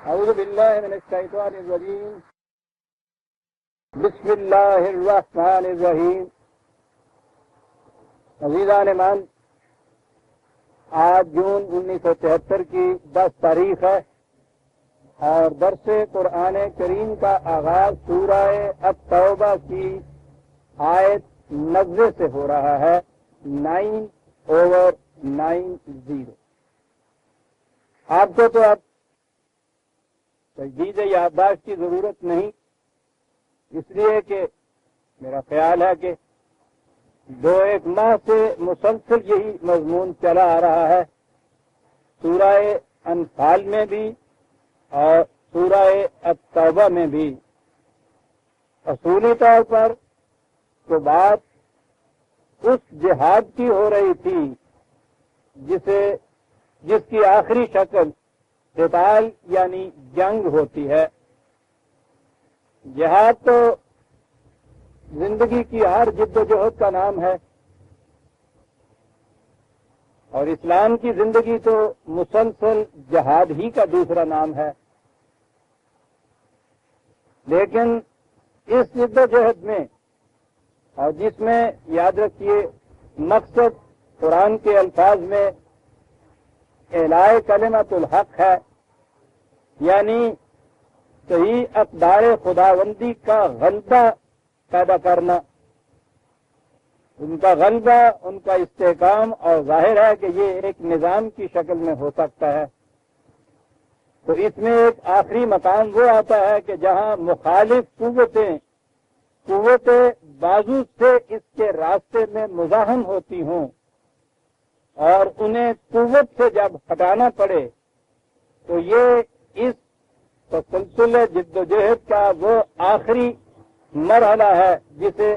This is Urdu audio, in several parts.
اعوذ باللہ من الشیطان الرجیم بسم اللہ الرحمن الرحیم۔ عزیزان مان، آج جون 1973 کی 10 تاریخ ہے اور درس قرآن کریم کا آغاز سورہ التوبہ کی آیت 90 سے ہو رہا ہے، 9/90۔ آپ کو تو اب تجدید یادداشت کی ضرورت نہیں، اس لیے کہ میرا خیال ہے کہ 2-1 ماہ سے مسلسل یہی مضمون چلا آ رہا ہے، سورہ انفال میں بھی اور سورہ التوبہ میں بھی۔ اصولی طور پر تو بات اس جہاد کی ہو رہی تھی جس کی آخری شکل قتال یعنی جنگ ہوتی ہے۔ جہاد تو زندگی کی ہر جد و جہد کا نام ہے، اور اسلام کی زندگی تو مسلسل جہاد ہی کا دوسرا نام ہے۔ لیکن اس جد و جہد میں اور جس میں یاد رکھیے مقصد قرآن کے الفاظ میں اعلاء کلمت الحق ہے، یعنی صحیح اقدار خداوندی کا غلبہ پیدا کرنا، ان کا غلبہ، ان کا استحکام، اور ظاہر ہے کہ یہ ایک نظام کی شکل میں ہو سکتا ہے۔ تو اس میں ایک آخری مقام وہ آتا ہے کہ جہاں مخالف قوتیں بازو سے اس کے راستے میں مزاحم ہوتی ہوں اور انہیں قوت سے جب ہٹانا پڑے، تو یہ اس تسلسل جد و جہد کا وہ آخری مرحلہ ہے جسے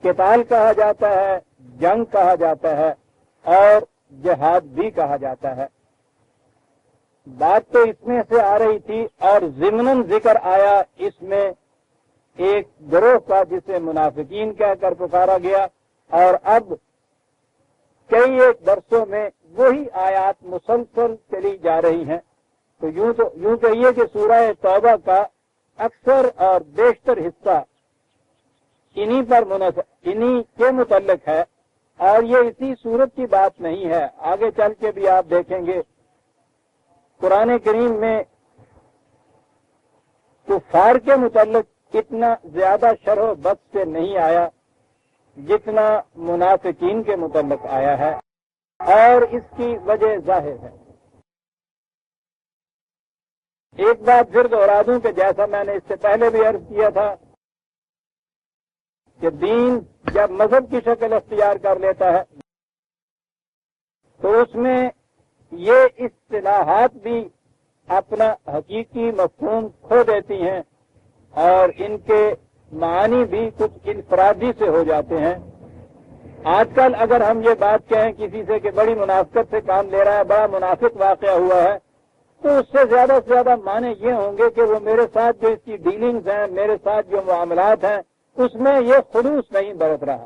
قتال کہا جاتا ہے، جنگ کہا جاتا ہے اور جہاد بھی کہا جاتا ہے۔ بات تو اس میں سے آ رہی تھی، اور ضمناً ذکر آیا اس میں ایک گروہ کا جسے منافقین کہہ کر پکارا گیا، اور اب کئی ایک درسوں میں وہی آیات مسلسل چلی جا رہی ہیں۔ تو یوں کہیے کہ سورہ توبہ کا اکثر اور بیشتر حصہ انہی کے متعلق ہے، اور یہ اسی صورت کی بات نہیں ہے۔ آگے چل کے بھی آپ دیکھیں گے قرآن کریم میں کفار کے متعلق اتنا زیادہ شرح و بسط سے نہیں آیا جتنا منافقین کے متعلق آیا ہے، اور اس کی وجہ ظاہر ہے۔ ایک بات پھر دوہرا دوں کہ جیسا میں نے اس سے پہلے بھی عرض کیا تھا کہ دین جب مذہب کی شکل اختیار کر لیتا ہے تو اس میں یہ اصطلاحات بھی اپنا حقیقی مفہوم کھو دیتی ہیں، اور ان کے معانی بھی کچھ انفرادی سے ہو جاتے ہیں۔ آج کل اگر ہم یہ بات کہیں کسی سے کہ بڑی منافقت سے کام لے رہا ہے، بڑا منافق واقعہ ہوا ہے، تو اس سے زیادہ معنی یہ ہوں گے کہ وہ میرے ساتھ جو اس کی ڈیلنگز ہیں، میرے ساتھ جو معاملات ہیں، اس میں یہ خلوص نہیں برت رہا،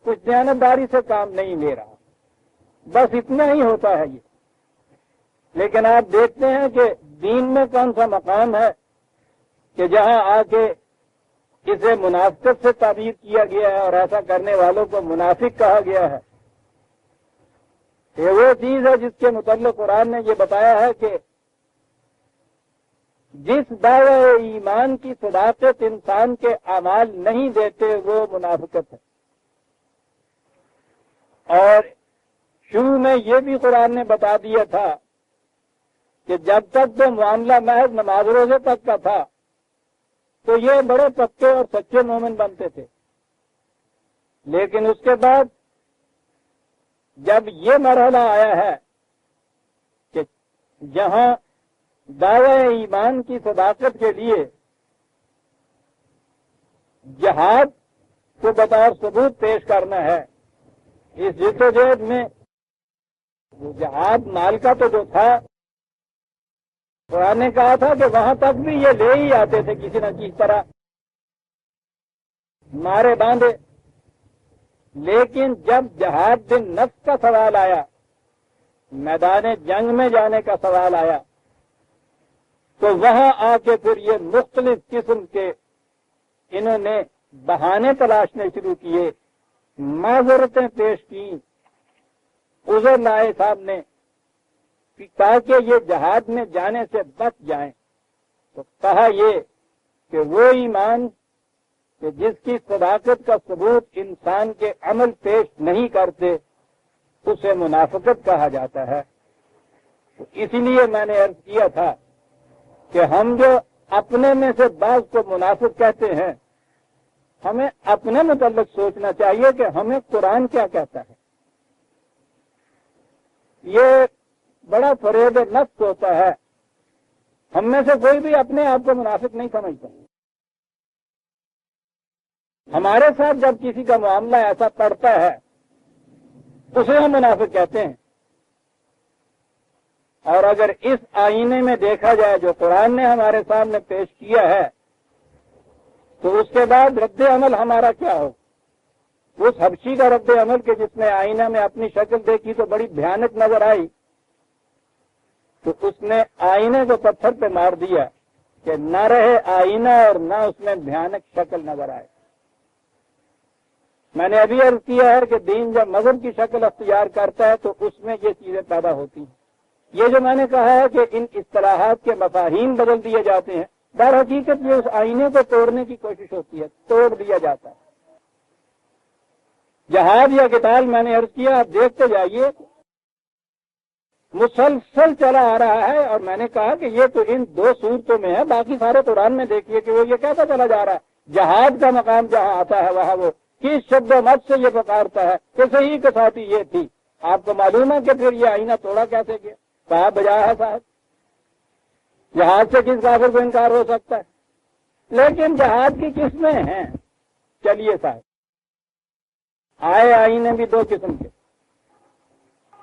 کچھ دیانتداری سے کام نہیں لے رہا، بس اتنا ہی ہوتا ہے یہ۔ لیکن آپ دیکھتے ہیں کہ دین میں کون سا مقام ہے کہ جہاں آ کے اسے منافقت سے تعبیر کیا گیا ہے اور ایسا کرنے والوں کو منافق کہا گیا ہے۔ یہ وہ چیز ہے جس کے متعلق قرآن نے یہ بتایا ہے کہ جس دعوی ایمان کی صداقت انسان کے اعمال نہیں دیتے وہ منافقت ہے۔ اور شروع میں یہ بھی قرآن نے بتا دیا تھا کہ جب تک تو معاملہ محض نماز روزے تک کا تھا تو یہ بڑے پکے اور سچے مومن بنتے تھے، لیکن اس کے بعد جب یہ مرحلہ آیا ہے کہ جہاں دعوی ایمان کی صداقت کے لیے جہاد کو بطور ثبوت پیش کرنا ہے، اس جدوجہد میں وہ جہاد مال کا تو جو تھا، قرآن نے کہا تھا کہ وہاں تک بھی یہ لے ہی آتے تھے کسی نہ کسی طرح مارے باندھے، لیکن جب جہاد بن نفس کا سوال آیا، میدان جنگ میں جانے کا سوال آیا، تو وہاں آ کے پھر یہ مختلف قسم کے انہوں نے بہانے تلاشنے شروع کیے، معذرتیں پیش کی، عذر لائے سامنے تاکہ یہ جہاد میں جانے سے بچ جائیں۔ تو کہا یہ کہ وہ ایمان کہ جس کی صداقت کا ثبوت انسان کے عمل پیش نہیں کرتے اسے منافقت کہا جاتا ہے۔ تو اسی لیے میں نے عرض کیا تھا کہ ہم جو اپنے میں سے بعض کو منافق کہتے ہیں، ہمیں اپنے متعلق سوچنا چاہیے کہ ہمیں قرآن کیا کہتا ہے۔ یہ بڑا فریب نفس ہوتا ہے، ہم میں سے کوئی بھی اپنے آپ کو منافق نہیں سمجھتا۔ ہمارے ساتھ جب کسی کا معاملہ ایسا پڑتا ہے اسے ہم منافق کہتے ہیں، اور اگر اس آئینے میں دیکھا جائے جو قرآن نے ہمارے سامنے پیش کیا ہے تو اس کے بعد رد عمل ہمارا کیا ہو؟ اس حبشی کا رد عمل کہ جس نے آئینہ میں اپنی شکل دیکھی تو بڑی بھیانک نظر آئی، تو اس نے آئینے کو پتھر پہ مار دیا کہ نہ رہے آئینہ اور نہ اس میں بھیانک شکل نظر آئے۔ میں نے ابھی عرض کیا ہے کہ دین جب مذہب کی شکل اختیار کرتا ہے تو اس میں یہ چیزیں پیدا ہوتی ہیں۔ یہ جو میں نے کہا ہے کہ ان اصطلاحات کے مفاہیم بدل دیے جاتے ہیں، در حقیقت یہ اس آئینے کو توڑنے کی کوشش ہوتی ہے، توڑ دیا جاتا ہے۔ جہاد یا قتال میں نے عرض کیا، آپ دیکھتے جائیے، مسلسل چلا آ رہا ہے، اور میں نے کہا کہ یہ تو ان دو صورتوں میں ہے، باقی سارے قرآن میں دیکھیے کہ وہ یہ کہتا چلا جا رہا ہے۔ جہاد کا مقام جہاں آتا ہے وہاں وہ کس شبد و مت سے یہ پکارتا ہے کہ صحیح کساتی یہ تھی۔ آپ کو معلوم ہے کہ پھر یہ آئینہ توڑا کیسے گیا؟ کہا بجا ہے صاحب، جہاد سے کس کافر کو انکار ہو سکتا ہے؟ لیکن جہاد کی قسمیں ہیں، چلیے صاحب، آئے آئینے بھی دو قسم کے،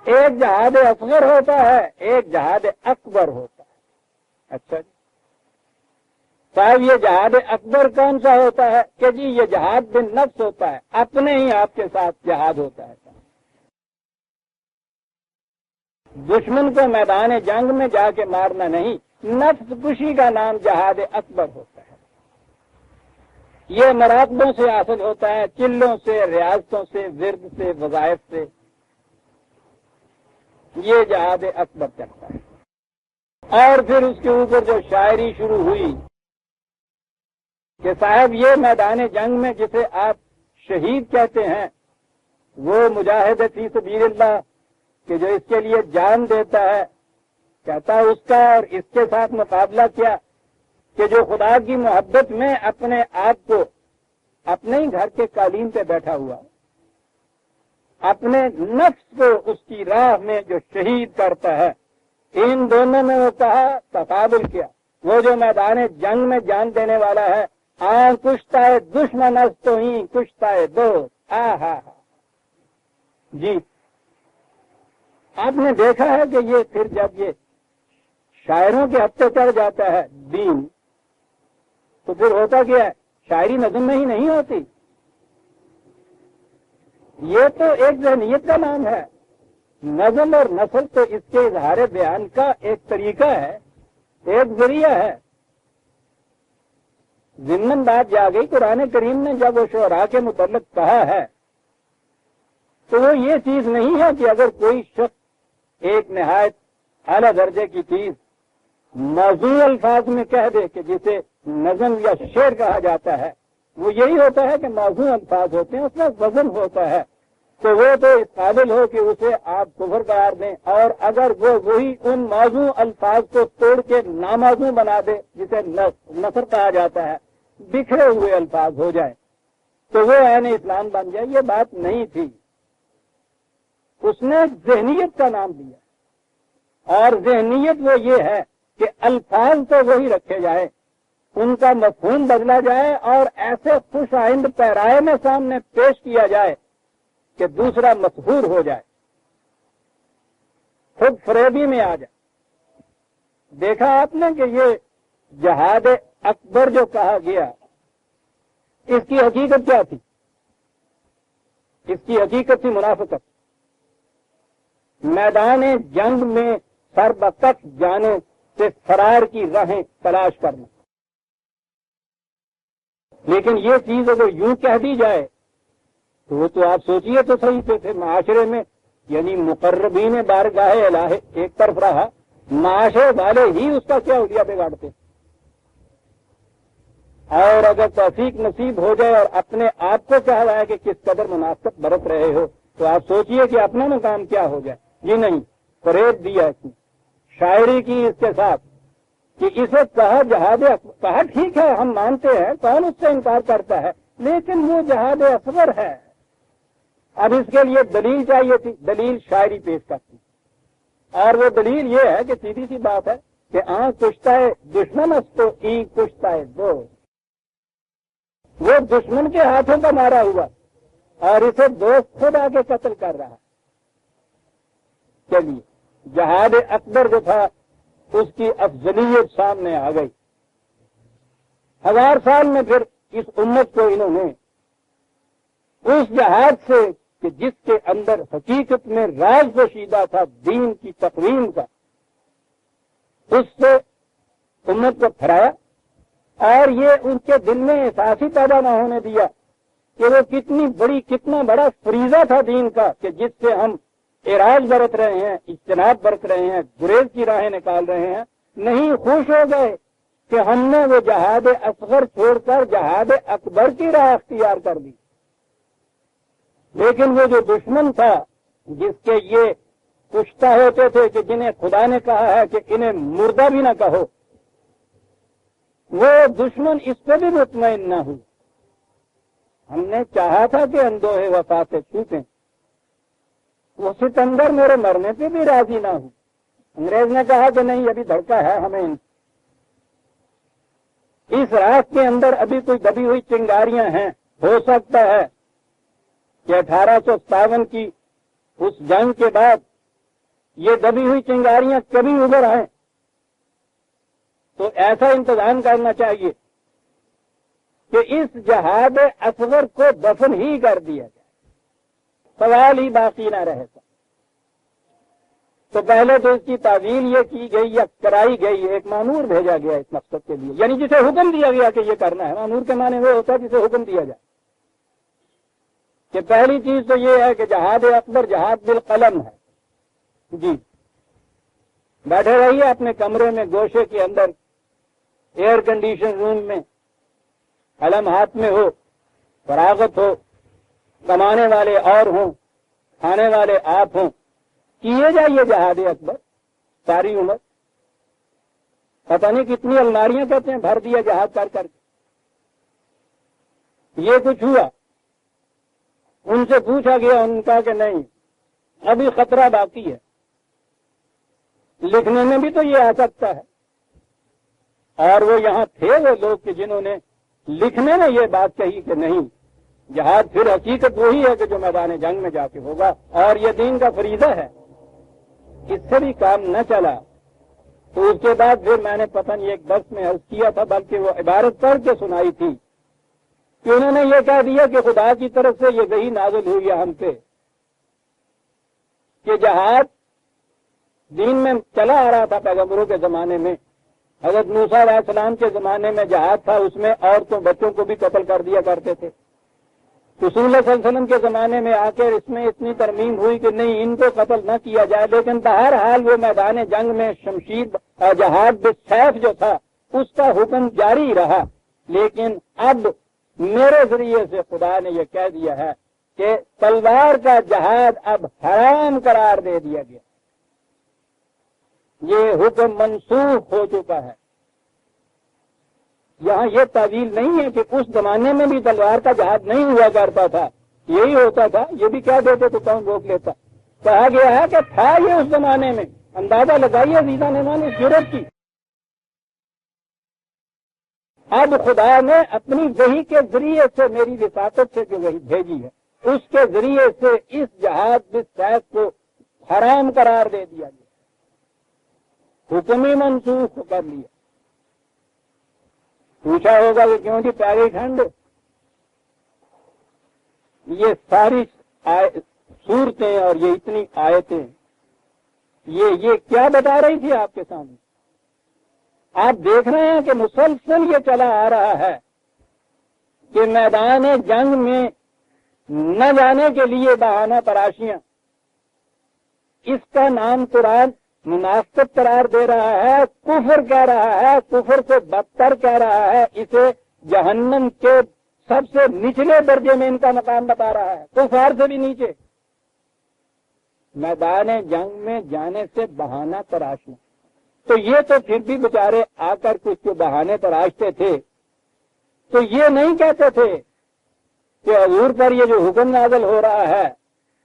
ایک جہاد اصغر ہوتا ہے، ایک جہاد اکبر ہوتا ہے۔ اچھا جی صاحب، یہ جہاد اکبر کون سا ہوتا ہے؟ کہ جی یہ جہاد بن نفس ہوتا ہے، اپنے ہی آپ کے ساتھ جہاد ہوتا ہے۔ دشمن کو میدان جنگ میں جا کے مارنا نہیں، نفس کشی کا نام جہاد اکبر ہوتا ہے۔ یہ مراقبوں سے حاصل ہوتا ہے، چلوں سے، ریاضتوں سے، ورد سے، وظائف سے، یہ جہاد اکبر چلتا ہے۔ اور پھر اس کے اوپر جو شاعری شروع ہوئی کہ صاحب یہ میدان جنگ میں جسے آپ شہید کہتے ہیں، وہ مجاہد فی سبیل اللہ کہ جو اس کے لیے جان دیتا ہے، کہتا اس کا اور اس کے ساتھ مقابلہ کیا کہ جو خدا کی محبت میں اپنے آپ کو اپنے ہی گھر کے قالین پہ بیٹھا ہوا، اپنے نفس کو اس کی راہ میں جو شہید کرتا ہے، ان دونوں میں وہ کہا تقابل کیا۔ وہ جو میدان جنگ میں جان دینے والا ہے، کشتا ہے دشمن از تو ہی کشتا ہے دوست، جی آپ نے دیکھا ہے کہ یہ پھر جب یہ شاعروں کے ہفتے چڑھ جاتا ہے دین، تو پھر ہوتا کیا ہے؟ شاعری نظم میں ہی نہیں ہوتی، یہ تو ایک ذہنیت کا نام ہے۔ نظم اور نثر تو اس کے اظہار بیان کا ایک طریقہ ہے، ایک ذریعہ ہے۔ ضمن بات جا گئی، قرآن کریم نے جب وہ شعراء کے متعلق کہا ہے تو وہ یہ چیز نہیں ہے کہ اگر کوئی شخص ایک نہایت اعلیٰ درجے کی چیز موضوع الفاظ میں کہہ دے کہ جسے نظم یا شعر کہا جاتا ہے، وہ یہی ہوتا ہے کہ موضوع الفاظ ہوتے ہیں، اس میں وزن ہوتا ہے، تو وہ تو اس قابل ہو کہ اسے آپ کفر قرار دیں، اور اگر وہ وہی ان موضوع الفاظ کو توڑ کے ناموضوع بنا دے جسے نثر کہا جاتا ہے، بکھرے ہوئے الفاظ ہو جائے، تو وہ عین اسلام بن جائے۔ یہ بات نہیں تھی، اس نے ذہنیت کا نام دیا، اور ذہنیت وہ یہ ہے کہ الفاظ تو وہی رکھے جائے، ان کا مفہوم بدلا جائے اور ایسے خوش آئند پیرائے میں سامنے پیش کیا جائے کہ دوسرا مسحور ہو جائے، خود فریبی میں آ جائے۔ دیکھا آپ نے کہ یہ جہاد اکبر جو کہا گیا، اس کی حقیقت کیا تھی؟ اس کی حقیقت تھی منافقت۔ میدان جنگ میں سر بکف جانے سے فرار کی راہیں تلاش کرنا. لیکن یہ چیز اگر یوں کہہ دی جائے تو وہ تو آپ سوچئے تو صحیح تھے معاشرے میں، یعنی مقربین بارگاہ الہ ایک طرف رہا، معاشرے والے ہی اس کا کیا حلیہ بگاڑتے. اور اگر توفیق نصیب ہو جائے اور اپنے آپ کو کہا جائے کہ کس قدر مناسبت برت رہے ہو تو آپ سوچئے کہ اپنا مقام کیا ہو جائے. جی نہیں، فریب دیا اس نے، شاعری کی اس کے ساتھ کہ اسے کہا جہاد کہا ٹھیک ہے ہم مانتے ہیں، کون اس سے انکار کرتا ہے، لیکن وہ جہاد اصغر ہے. اب اس کے لیے دلیل چاہیے تھی، دلیل شاعری پیش کرتی، اور وہ دلیل یہ ہے کہ سیدھی سی بات ہے کہ آنکھ کشتا ہے دشمن اس کو ای کشتا ہے دوست. وہ دشمن کے ہاتھوں کا مارا ہوا اور اسے دوست خود آ کے قتل کر رہا. چلیے جہاد اکبر جو تھا اس کی افضلیت سامنے آ گئی. 1000 سال میں پھر اس امت کو انہوں نے اس جہاد سے کہ جس کے اندر حقیقت میں راز پوشیدہ تھا دین کی تقویم کا، اس سے امت کو پھرایا، اور یہ ان کے دل میں احساس ہی پیدا نہ ہونے دیا کہ وہ کتنا بڑا فریضہ تھا دین کا کہ جس سے ہم اعراض برت رہے ہیں، اجتناب برت رہے ہیں، گریز کی راہیں نکال رہے ہیں. نہیں، خوش ہو گئے کہ ہم نے وہ جہاد اصغر چھوڑ کر جہاد اکبر کی راہ اختیار کر دی. لیکن وہ جو دشمن تھا جس کے یہ کشتہ ہوتے تھے کہ جنہیں خدا نے کہا ہے کہ انہیں مردہ بھی نہ کہو، وہ دشمن اس پہ بھی مطمئن نہ ہوئی. ہم نے چاہا تھا کہ اندوہ وفا سے چھوٹیں، وہ ستمگر میرے مرنے پہ بھی راضی نہ ہوں. انگریز نے کہا کہ نہیں، ابھی دھڑکا ہے ہمیں اس راست کے اندر ابھی کوئی دبی ہوئی چنگاریاں ہیں. ہو سکتا ہے کہ 1857 کی اس جنگ کے بعد یہ دبی ہوئی چنگاریاں کبھی ابھر آئیں، تو ایسا انتظام کرنا چاہیے کہ اس جہاد اصغر کو دفن ہی کر دیا جائے، سوال ہی باقی نہ رہے. تو پہلے تو اس کی تعویل یہ کی گئی یا کرائی گئی، ایک مامور بھیجا گیا اس مقصد کے لیے، یعنی جسے حکم دیا گیا کہ یہ کرنا ہے. مامور کے معنی وہ ہوتا ہے جسے حکم دیا جائے کہ پہلی چیز تو یہ ہے کہ جہاد اکبر جہاد بالقلم ہے. جی بیٹھے رہیے اپنے کمرے میں گوشے کے اندر ایئر کنڈیشن روم میں، قلم ہاتھ میں ہو، فراغت ہو، کمانے والے اور ہوں، کھانے والے آپ ہوں، کیے جائیے جہاد اکبر ساری عمر. پتہ نہیں کتنی الماریاں کہتے ہیں بھر دیا جہاد کر کر کے. یہ کچھ ہوا، ان سے پوچھا گیا، ان کا کہ نہیں ابھی خطرہ باقی ہے. لکھنے میں بھی تو یہ آ سکتا ہے. اور وہ یہاں تھے وہ لوگ کہ جنہوں نے لکھنے میں یہ بات کہی کہ نہیں، جہاد پھر حقیقت وہی ہے کہ جو میدان جنگ میں جا کے ہوگا، اور یہ دین کا فریضہ ہے. اس سے بھی کام نہ چلا تو اس کے بعد پھر میں نے پتہ نہیں ایک درس میں عرض کیا تھا، بلکہ وہ عبارت پڑھ کے سنائی تھی کہ انہوں نے یہ کہہ دیا کہ خدا کی طرف سے یہ وحی نازل ہوئی ہے ہم پہ کہ جہاد دین میں چلا آ رہا تھا. پیغمبروں کے زمانے میں، حضرت موسیٰ علیہ السلام کے زمانے میں جہاد تھا، اس میں عورتوں بچوں کو بھی قتل کر دیا کرتے تھے. رسول اللہ صلی اللہ علیہ وسلم کے زمانے میں آ کر اس میں اتنی ترمیم ہوئی کہ نہیں ان کو قتل نہ کیا جائے، لیکن بہرحال وہ میدان جنگ میں شمشیر جہاد بالسیف جو تھا اس کا حکم جاری رہا. لیکن اب میرے ذریعے سے خدا نے یہ کہہ دیا ہے کہ تلوار کا جہاد اب حرام قرار دے دیا گیا، یہ حکم منسوخ ہو چکا ہے. یہاں یہ تعویل نہیں ہے کہ اس زمانے میں بھی تلوار کا جہاد نہیں ہوا کرتا تھا، یہی ہوتا تھا، یہ بھی کہہ دیتے تو کون روک لیتا. کہا گیا ہے کہ تھا یہ اس زمانے میں. اندازہ لگائیے ویزا نعمان اس جرت کی. اب خدا نے اپنی وحی کے ذریعے سے میری وساطت سے جو وحی بھیجی ہے اس کے ذریعے سے اس جہاد بالسیف کو حرام قرار دے دیا گیا، حکم ہی منسوخ کر لیا. پوچھا ہوگا کہ کیوں جی پی گئی ٹھنڈ؟ یہ ساری صورتیں اور یہ اتنی آیتیں یہ کیا بتا رہی تھی آپ کے سامنے آپ دیکھ رہے ہیں کہ مسلسل یہ چلا آ رہا ہے کہ میدان جنگ میں نہ جانے کے لیے بہانہ تراشیاں، اس کا نام قرآن منافقت قرار دے رہا ہے، کفر کہہ رہا ہے، کفر سے بدتر کہہ رہا ہے، اسے جہنم کے سب سے نچلے درجے میں ان کا مقام بتا رہا ہے، کفار سے بھی نیچے۔ میدان جنگ میں جانے سے بہانہ تراشنا، تو یہ تو پھر بھی بیچارے آ کر کچھ جو بہانے تراشتے تھے تو یہ نہیں کہتے تھے کہ حضور پر یہ جو حکم نازل ہو رہا ہے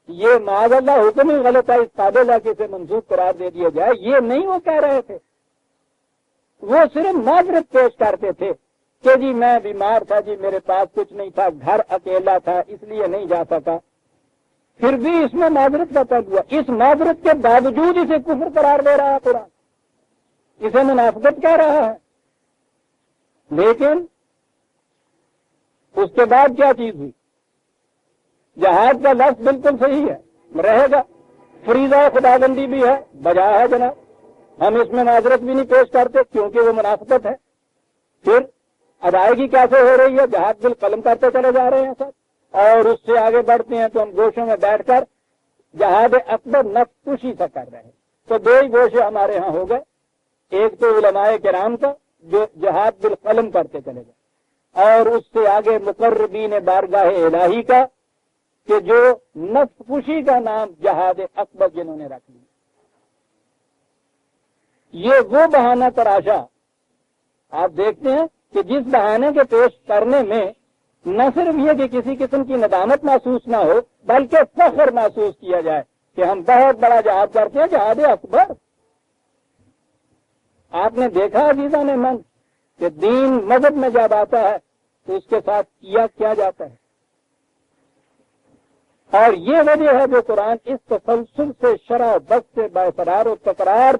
یہ معاذ اللہ حکم ہی غلط ہے، اس قابل ہے کہ اسے منسوخ قرار دے دیا جائے، یہ نہیں وہ کہہ رہے تھے۔ وہ صرف معذرت پیش کرتے تھے کہ جی میں بیمار تھا، جی میرے پاس کچھ نہیں تھا، گھر اکیلا تھا، اس لیے نہیں جا سکا۔ پھر بھی اس میں معذرت کا پہلو ہوا، اس معذرت کے باوجود اسے کفر قرار دے رہا ہے قرآن، اسے منافقت کہہ رہا ہے۔ لیکن اس کے بعد کیا چیز ہوئی؟ جہاد کا لفظ بالکل صحیح ہے، رہے گا، فریضہ خدا بندی بھی ہے، بجا ہے جناب، ہم اس میں معذرت بھی نہیں پیش کرتے کیونکہ وہ منافقت ہے۔ پھر ادائیگی کیسے ہو رہی ہے؟ جہاد بالقلم کرتے چلے جا رہے ہیں سب، اور اس سے آگے بڑھتے ہیں تو ہم گوشوں میں بیٹھ کر جہاد اکبر نفس کشی سے کر رہے ہیں۔ تو دو ہی گوشے ہمارے ہاں ہو گئے، ایک تو علماء کرام کا جو جہاد بالقلم کرتے چلے گئے، اور اس سے آگے مقربین بارگاہ الہی کا کہ جو نفس کشی کا نام جہاد اکبر جنہوں نے رکھ لیا۔ یہ وہ بہانہ تراشا آپ دیکھتے ہیں کہ جس بہانے کے پیش کرنے میں نہ صرف یہ کہ کسی قسم کی ندامت محسوس نہ ہو بلکہ فخر محسوس کیا جائے کہ ہم بہت بڑا جہاد کرتے ہیں، جہاد اکبر۔ آپ نے دیکھا عزیزان من کہ دین مذہب میں جب آتا ہے تو اس کے ساتھ کیا جاتا ہے، اور یہ وجہ ہے جو قرآن اس تسلسل سے شرع و بس سے باقرار و تکرار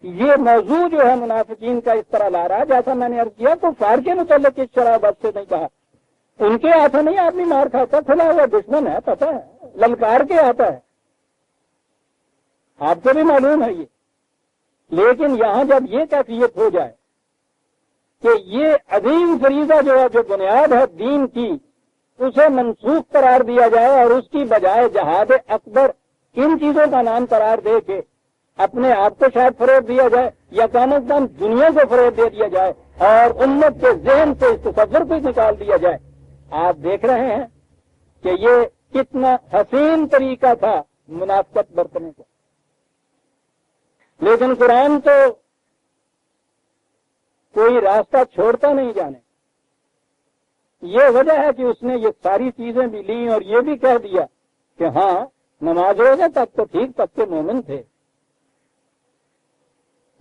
یہ موضوع جو ہے منافقین کا اس طرح لا رہا ہے، جیسا میں نے عرض کیا تو فار کے متعلق اس شرع و بس سے نہیں کہا، ان کے ہاتھوں نہیں آدمی مار کھاتا، کھلا ہوا دشمن ہے، پتہ ہے، للکار کے آتا ہے، آپ کو بھی معلوم ہے یہ۔ لیکن یہاں جب یہ کیفیت ہو جائے کہ یہ عظیم فریضہ جو ہے، جو بنیاد ہے دین کی، اسے منسوخ قرار دیا جائے اور اس کی بجائے جہاد اکبر ان چیزوں کا نام قرار دے کے اپنے آپ کو شاید فریب دیا جائے یا کم از کم دنیا کو فریب دے دیا جائے اور امت کے ذہن سے اس تصور کو نکال دیا جائے، آپ دیکھ رہے ہیں کہ یہ کتنا حسین طریقہ تھا منافقت برتنے کا۔ لیکن قرآن تو کوئی راستہ چھوڑتا نہیں جانے، یہ وجہ ہے کہ اس نے یہ ساری چیزیں بھی لی اور یہ بھی کہہ دیا کہ ہاں نماز روزے تک تو ٹھیک تک کے مومن تھے،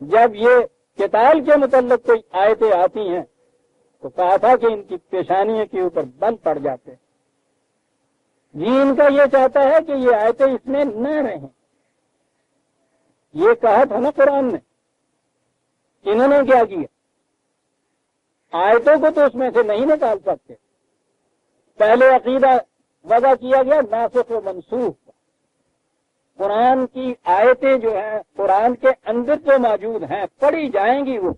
جب یہ قتال کے متعلق کوئی آیتیں آتی ہیں تو کہا تھا کہ ان کی پیشانیوں کے اوپر بل پڑ جاتے ہیں، جی ان کا یہ چاہتا ہے کہ یہ آیتیں اس میں نہ رہیں، یہ کہا تھا نا قرآن نے۔ انہوں نے کیا کیا؟ آیتوں کو تو اس میں سے نہیں نکال سکتے، پہلے عقیدہ وضع کیا گیا ناسخ و منسوخ، قرآن کی آیتیں جو ہیں قرآن کے اندر جو موجود ہیں پڑھی جائیں گی وہ،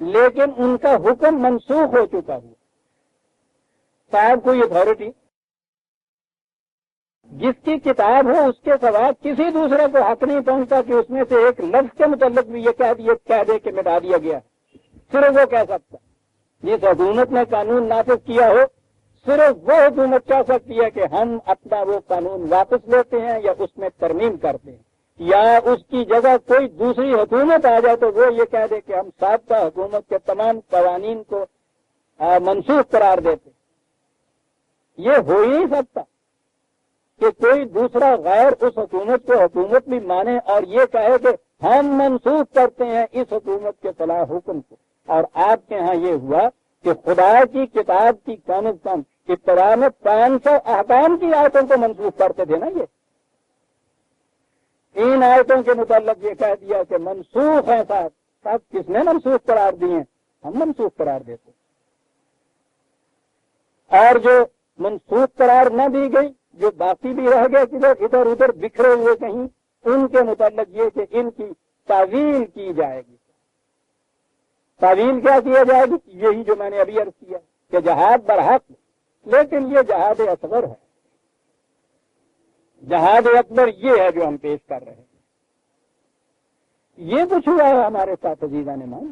لیکن ان کا حکم منسوخ ہو چکا ہوا۔ صاحب کوئی اتھارٹی جس کی کتاب ہو اس کے سوا کسی دوسرے کو حق نہیں پہنچتا کہ اس میں سے ایک لفظ کے متعلق بھی یہ کہہ دے کہ مٹا دیا گیا، صرف وہ کہہ سکتا۔ جس حکومت نے قانون نافذ کیا ہو صرف وہ حکومت کہہ سکتی ہے کہ ہم اپنا وہ قانون واپس لیتے ہیں یا اس میں ترمیم کرتے ہیں، یا اس کی جگہ کوئی دوسری حکومت آ جائے تو وہ یہ کہہ دے کہ ہم سابقہ حکومت کے تمام قوانین کو منسوخ قرار دیتے۔ یہ ہو ہی نہیں سکتا کہ کوئی دوسرا غیر اس حکومت کو حکومت بھی مانے اور یہ کہے کہ ہم منسوخ کرتے ہیں اس حکومت کے خلاف حکم کو۔ اور آپ کے ہاں یہ ہوا کہ خدا کی کتاب کی کم از کم ابتدا میں 500 احکام کی آیتوں کو منسوخ کرتے تھے نا، یہ ان آیتوں کے متعلق یہ کہہ دیا کہ منسوخ ہیں صاحب، سب کس نے منسوخ قرار دیے؟ ہم منسوخ قرار دیتے، اور جو منسوخ قرار نہ دی گئی، جو باقی بھی رہ گئے کدھر ادھر ادھر بکھرے ہوئے کہیں، ان کے متعلق یہ کہ ان کی تعویل کی جائے گی، تعویل کیا کیا جائے گی؟ یہی جو میں نے ابھی عرض کیا کہ جہاد برحق، لیکن یہ جہاد اصغر ہے. جہاد اکبر یہ ہے جو ہم پیش کر رہے ہیں. یہ کچھ ہوا ہے ہمارے ساتھ عزیزان مان.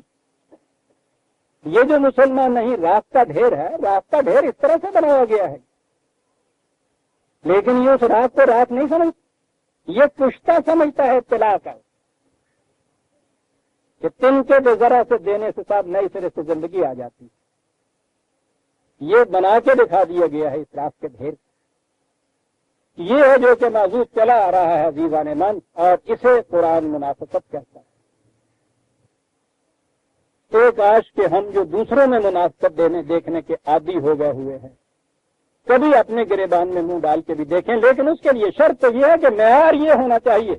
یہ جو مسلمان نہیں راستہ ڈھیر ہے، راستہ ڈھیر اس طرح سے بنایا گیا ہے، لیکن یہ اس رات کو رات نہیں سمجھتا، یہ کشتہ سمجھتا ہے اطلاع کا کہ تن کے ذرا سے دینے سے صاحب نئے سرے سے زندگی آ جاتی. یہ بنا کے دکھا دیا گیا ہے اس رات کے ڈھیر. یہ ہے جو کہ موضوع چلا آ رہا ہے عزیزان من، اور اسے قرآن منافقت کہتا ہے. ایک آش کہ ہم جو دوسروں میں منافقت دیکھنے کے عادی ہو گئے ہوئے ہیں، کبھی اپنے گریبان میں منہ ڈال کے بھی دیکھیں، لیکن اس کے لیے شرط تو یہ ہے کہ معیار یہ ہونا چاہیے.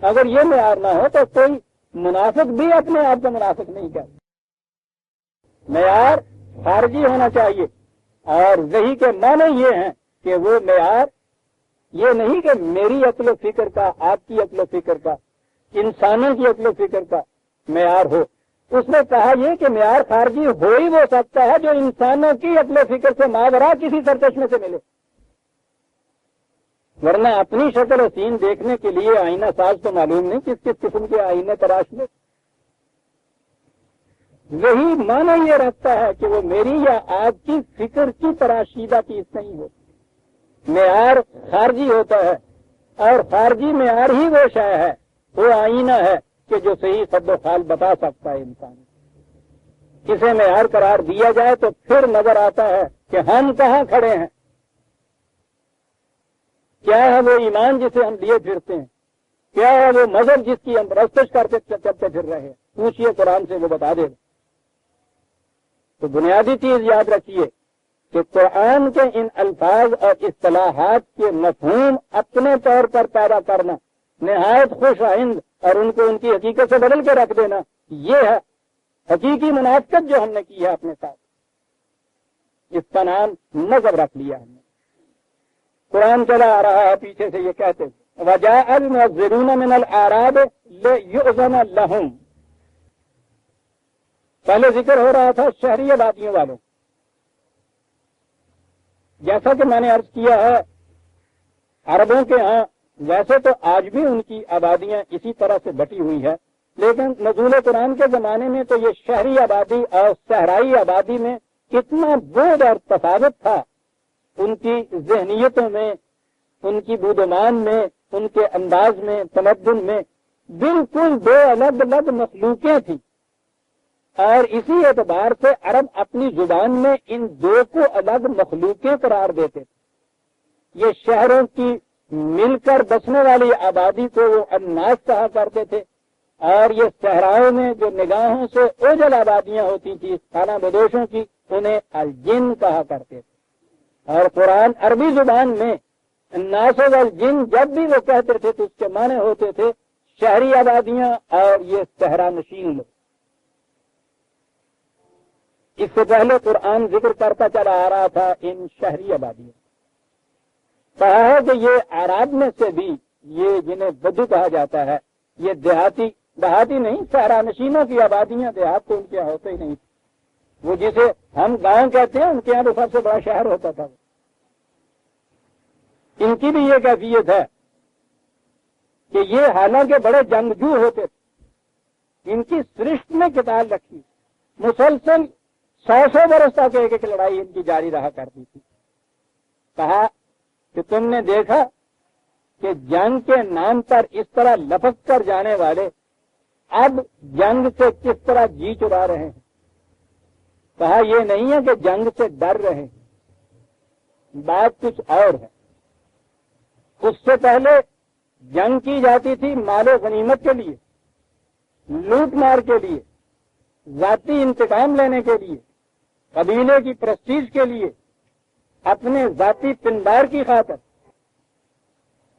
اگر یہ معیار نہ ہو تو کوئی منافق بھی اپنے آپ کو منافق نہیں کرتا. معیار خارجی ہونا چاہیے، اور وہی کے معنی یہ ہیں کہ وہ معیار یہ نہیں کہ میری عقل و فکر کا، آپ کی عقل و فکر کا، انسانوں کی عقل و فکر کا معیار ہو. اس نے کہا یہ کہ معیار خارجی ہو ہی وہ سکتا ہے جو انسانوں کی عقل و فکر سے ماورا کسی سرچشمے سے ملے، ورنہ اپنی شکل و سین دیکھنے کے لیے آئینہ ساز تو معلوم نہیں کس کس قسم کے آئینے تراش لے. وہی معنی یہ رکھتا ہے کہ وہ میری یا آپ کی فکر کی تراشیدہ چیز نہیں ہوتی. معیار خارجی ہوتا ہے، اور خارجی معیار ہی وہ شے ہے، وہ آئینہ ہے کہ جو صحیح خد و خال بتا سکتا ہے انسان. اسے معیار قرار دیا جائے تو پھر نظر آتا ہے کہ ہم کہاں کھڑے ہیں. کیا ہے وہ ایمان جسے ہم لیے پھرتے ہیں؟ کیا ہے وہ مذہب جس کی ہم پرستش کرتے چلتے پھر رہے ہیں؟ پوچھئے قرآن سے، وہ بتا دے. تو بنیادی چیز یاد رکھیے کہ قرآن کے ان الفاظ اور اصطلاحات کے مفہوم اپنے طور پر پیدا کرنا نہایت خوش آئند، اور ان کو ان کی حقیقت سے بدل کے رکھ دینا، یہ ہے حقیقی منافقت جو ہم نے کی ہے اپنے ساتھ. اس کا نام مذہب رکھ لیا ہم نے. قرآن چلا آ رہا ہے پیچھے سے، یہ کہتے وَجَاءَ الْمُعَذِّرُونَ مِنَ الْأَعْرَابِ لِيُؤْذَنَ لَهُمْ. پہلے ذکر ہو رہا تھا شہری آبادیوں والوں. جیسا کہ میں نے عرض کیا ہے، عربوں کے ہاں ویسے تو آج بھی ان کی آبادیاں اسی طرح سے بٹی ہوئی ہے، لیکن نزول قرآن کے زمانے میں تو یہ شہری آبادی اور صحرائی آبادی میں کتنا بعد اور تفاوت تھا. ان کی ذہنیتوں میں، ان کی بودمان میں، ان کے انداز میں، تمدن میں بالکل دو الگ الگ مخلوقیں تھیں. اور اسی اعتبار سے عرب اپنی زبان میں ان دو کو الگ مخلوقیں قرار دیتے تھے. یہ شہروں کی مل کر بسنے والی آبادی کو وہ الناس کہا کرتے تھے، اور یہ صحراؤں میں جو نگاہوں سے اوجل آبادیاں ہوتی تھیں خانہ بدوشوں کی، انہیں الجن کہا کرتے تھے. اور قرآن عربی زبان میں الناس والجن جب بھی وہ کہتے تھے تو اس کے معنی ہوتے تھے شہری آبادیاں اور یہ صحرا نشین لوگ. اس سے پہلے قرآن ذکر کرتا چلا آ رہا تھا ان شہری آبادیوں. کہا ہے کہ یہ اعراب میں سے بھی یہ جنہیں بدو کہا جاتا ہے، یہ دیہاتی نہیں، صحرا نشینوں کی آبادیاں. دیہات تو ان کے یہاں ہوتے ہی نہیں. وہ جسے ہم گاؤں کہتے ہیں ان کے یہاں تو سب سے بڑا شہر ہوتا تھا. ان کی بھی یہ کیفیت ہے کہ یہ حالانکہ بڑے جنگجو ہوتے تھے، ان کی سرشت میں کتاب رکھی، مسلسل 100 برس تک ایک ایک لڑائی ان کی جاری رہا کرتی تھی. کہا کہ تم نے دیکھا کہ جنگ کے نام پر اس طرح لپک کر جانے والے اب جنگ سے کس طرح جی چرا رہے ہیں. کہا یہ نہیں ہے کہ جنگ سے ڈر رہے ہیں، بات کچھ اور ہے. اس سے پہلے جنگ کی جاتی تھی مال و غنیمت کے لیے، لوٹ مار کے لیے، ذاتی انتقام لینے کے لیے، قبیلے کی پرسٹیج کے لیے، اپنے ذاتی پندار کی خاطر.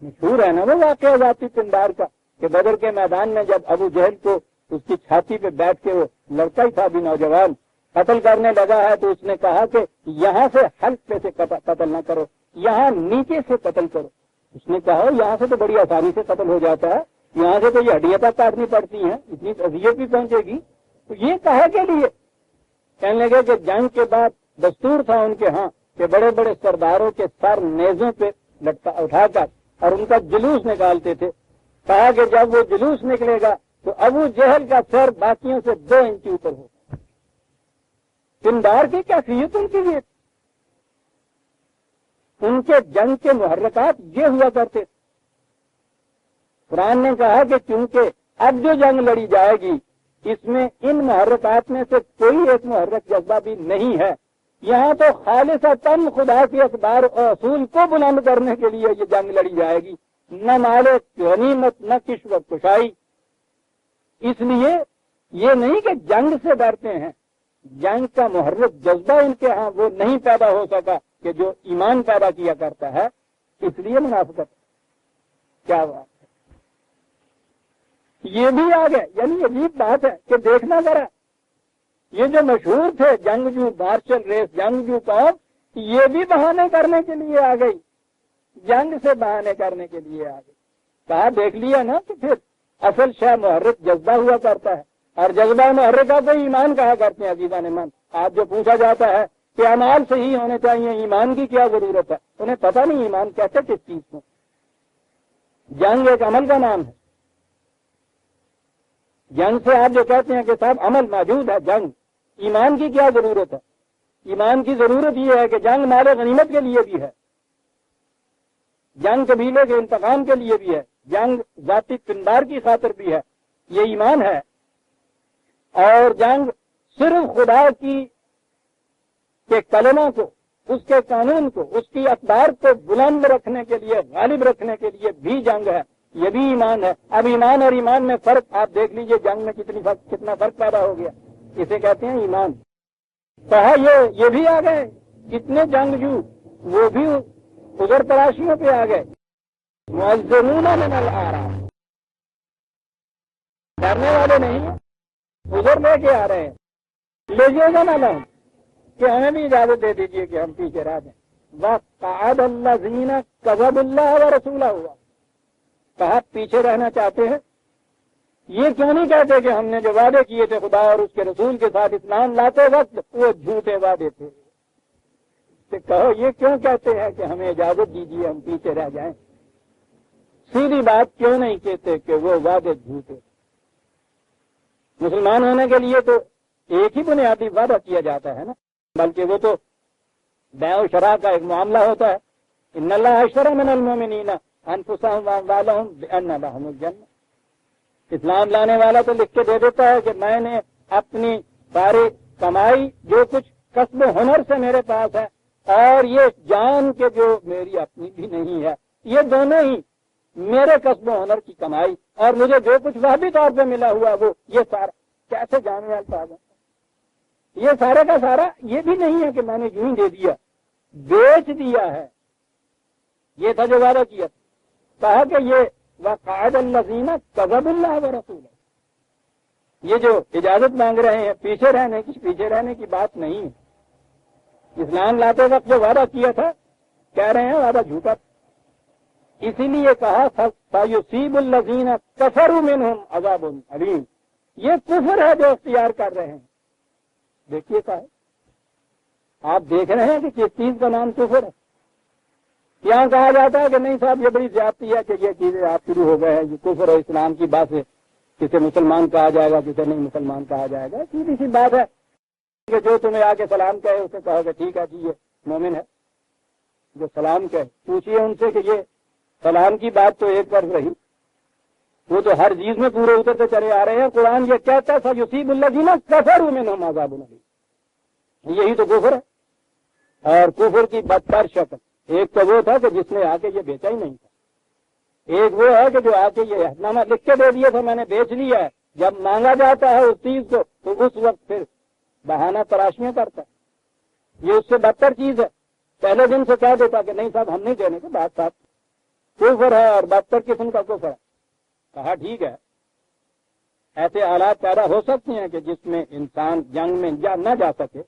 مشہور ہے نا وہ واقعہ ذاتی پندار کا کہ بدر کے میدان میں جب ابو جہل کو اس کی چھاتی پہ بیٹھ کے وہ لڑکا ہی تھا بھی نوجوان قتل کرنے لگا ہے، تو اس نے کہا کہ یہاں سے حلق پہ سے قتل نہ کرو، یہاں نیچے سے قتل کرو. اس نے کہا یہاں سے تو بڑی آسانی سے قتل ہو جاتا ہے، یہاں سے تو یہ ہڈیاں تک کاٹنی پڑتی ہیں، اتنی اذیت بھی پہنچے گی. تو یہ کہا کے لیے کہنے لگے کہ جنگ کے بعد دستور تھا ان کے ہاں کہ بڑے بڑے سرداروں کے سر نیزوں پہ لٹکا اٹھا کر اور ان کا جلوس نکالتے تھے. کہا کہ جب وہ جلوس نکلے گا تو ابو جہل کا سر باقیوں سے 2 انچ اوپر ہوگا. پندار کی کیفیت ان کی یہ، ان کے جنگ کے محرکات یہ ہوا کرتے. قرآن نے کہا کہ چونکہ اب جو جنگ لڑی جائے گی اس میں ان محرکات میں سے کوئی ایک محرک جذبہ بھی نہیں ہے. یہاں تو خالصتاً خدا کے اخبار اور اصول کو بلند کرنے کے لیے یہ جنگ لڑی جائے گی، نہ مال غنیمت نہ کشوت کشائی. اس لیے یہ نہیں کہ جنگ سے ڈرتے ہیں، جنگ کا محرک جذبہ ان کے ہاں وہ نہیں پیدا ہو سکا کہ جو ایمان پیدا کیا کرتا ہے، اس لیے منافقت. کیا بات ہے، یہ بھی آ گئے. یعنی عجیب بات ہے کہ دیکھنا ذرا، یہ جو مشہور تھے جنگجو مارشل ریس جنگجو قوم، یہ بھی بہانے کرنے کے لیے آ گئی، جنگ سے بہانے کرنے کے لیے آ گئی. کہا دیکھ لیا نا کہ پھر اصل شے محرک جذبہ ہوا کرتا ہے، اور جذبہ محرکہ کو ایمان کہا کرتے ہیں. عزیزان ایمان، آج جو پوچھا جاتا ہے کہ اعمال صحیح ہونے چاہیے، ایمان کی کیا ضرورت ہے، انہیں پتہ نہیں ایمان کہتے کس چیز کو. جنگ ایک عمل کا نام ہے. جنگ سے آپ جو کہتے ہیں کہ صاحب عمل موجود ہے، جنگ ایمان کی کیا ضرورت ہے؟ ایمان کی ضرورت یہ ہے کہ جنگ مال غنیمت کے لیے بھی ہے، جنگ قبیلے کے انتقام کے لیے بھی ہے، جنگ ذاتی پندار کی خاطر بھی ہے. یہ ایمان ہے. اور جنگ صرف خدا کی کے کلموں کو، اس کے قانون کو، اس کی اقدار کو بلند رکھنے کے لیے، غالب رکھنے کے لیے بھی جنگ ہے. یہ بھی ایمان ہے. اب ایمان اور ایمان میں فرق آپ دیکھ لیجئے، جنگ میں کتنا فرق پیدا ہو گیا. اسے کہتے ہیں ایمان. کہا یہ بھی آ گئے، کتنے جنگجو وہ بھی ادھر تلاشیوں پہ آ گئے. معذرون من الآراء، ڈرنے والے نہیں ہیں، ادھر لے کے آ رہے ہیں. لیجیے گا نا لہم کہ ہمیں بھی اجازت دے دیجیے کہ ہم پیچھے رہ جائیں. وَقَعَدَ الَّذِينَ كَذَبُوا اللَّهَ وَرَسُولَهُ ہوا. کہا پیچھے رہنا چاہتے ہیں، یہ کیوں نہیں کہتے کہ ہم نے جو وعدے کیے تھے خدا اور اس کے رسول کے ساتھ اسلام لاتے وقت وہ جھوٹے وعدے تھے. کہ کہو یہ کیوں کہتے ہیں کہ ہمیں اجازت دیجیے ہم پیچھے رہ جائیں. سیدھی بات کیوں نہیں کہتے کہ وہ وعدے جھوٹے. مسلمان ہونے کے لیے تو ایک ہی بنیادی وعدہ کیا جاتا ہے نا، بلکہ وہ تو بیع و شراء کا ایک معاملہ ہوتا ہے. ان اللہ اشتری من المؤمنین انفسهم واموالهم بان لهم الجنہ. اسلام لانے والا تو لکھ کے دے دیتا ہے کہ میں نے اپنی ساری کمائی جو کچھ کسب و ہنر سے میرے پاس ہے اور یہ جان کے جو میری اپنی بھی نہیں ہے، یہ دونوں ہی میرے کسب و ہنر کی کمائی اور مجھے جو کچھ وہبی طور پہ ملا ہوا وہ یہ سارا کیسے جانے والا ہے. یہ سارے کا سارا یہ بھی نہیں ہے کہ میں نے یوں ہی دے دیا، بیچ دیا ہے. یہ تھا جو وعدہ کیا. کہا کہ یہ وَقَعَدَ الَّذِينَ كَذَبُوا اللَّهَ وَرَسُولَهُ. یہ جو اجازت مانگ رہے ہیں پیچھے رہنے کی بات نہیں ہے. اسلام لاتے وقت جو وعدہ کیا تھا کہہ رہے ہیں وعدہ جھوٹا. اسی لیے کہا فَيُصِيبُ الَّذِينَ كَفَرُوا مِنْهُمْ عَذَابٌ عَلِيمٌ. یہ کفر ہے جو اختیار کر رہے ہیں. دیکھیے کیا ہے، آپ دیکھ رہے ہیں کہ کس چیز کا نام کفر ہے. یہاں کہا جاتا ہے کہ نہیں صاحب یہ بڑی زیادتی ہے کہ یہ چیزیں آپ شروع ہو گئے ہیں، یہ کفر اور اسلام کی بات ہے، کسے مسلمان کہا جائے گا کسے نہیں مسلمان کہا جائے گا. سیدھی سی بات ہے کہ جو تمہیں آ کے سلام کہے اسے کہو کہ ٹھیک ہے جی یہ مومن ہے. جو سلام کہے پوچھئے ان سے کہ یہ سلام کی بات تو ایک طرف رہی، وہ تو ہر چیز میں پورے اترتے چلے آ رہے ہیں. قرآن یہ کہتا ہے یصیب الذین کفروا منہم عذاب الیم. یہی تو کفر ہے. اور کفر کی بدتر شکل ایک تو وہ تھا کہ جس نے آ کے یہ بیچا ہی نہیں تھا. ایک وہ ہے کہ جو آ کے یہ عہدنامہ لکھ کے دے دیا تھا میں نے بیچ لیا ہے. جب مانگا جاتا ہے اس چیز کو تو اس وقت پھر بہانہ تراشیاں کرتا ہے. یہ اس سے بدتر چیز ہے. پہلے دن سے کہہ دیتا کہ نہیں صاحب ہم نہیں دینے کے، بات صاحب کفر ہے اور بدتر قسم کا کفر ہے. کہا ٹھیک ہے، ایسے حالات پیدا ہو سکتے ہیں کہ جس میں انسان جنگ میں نہ جا سکے،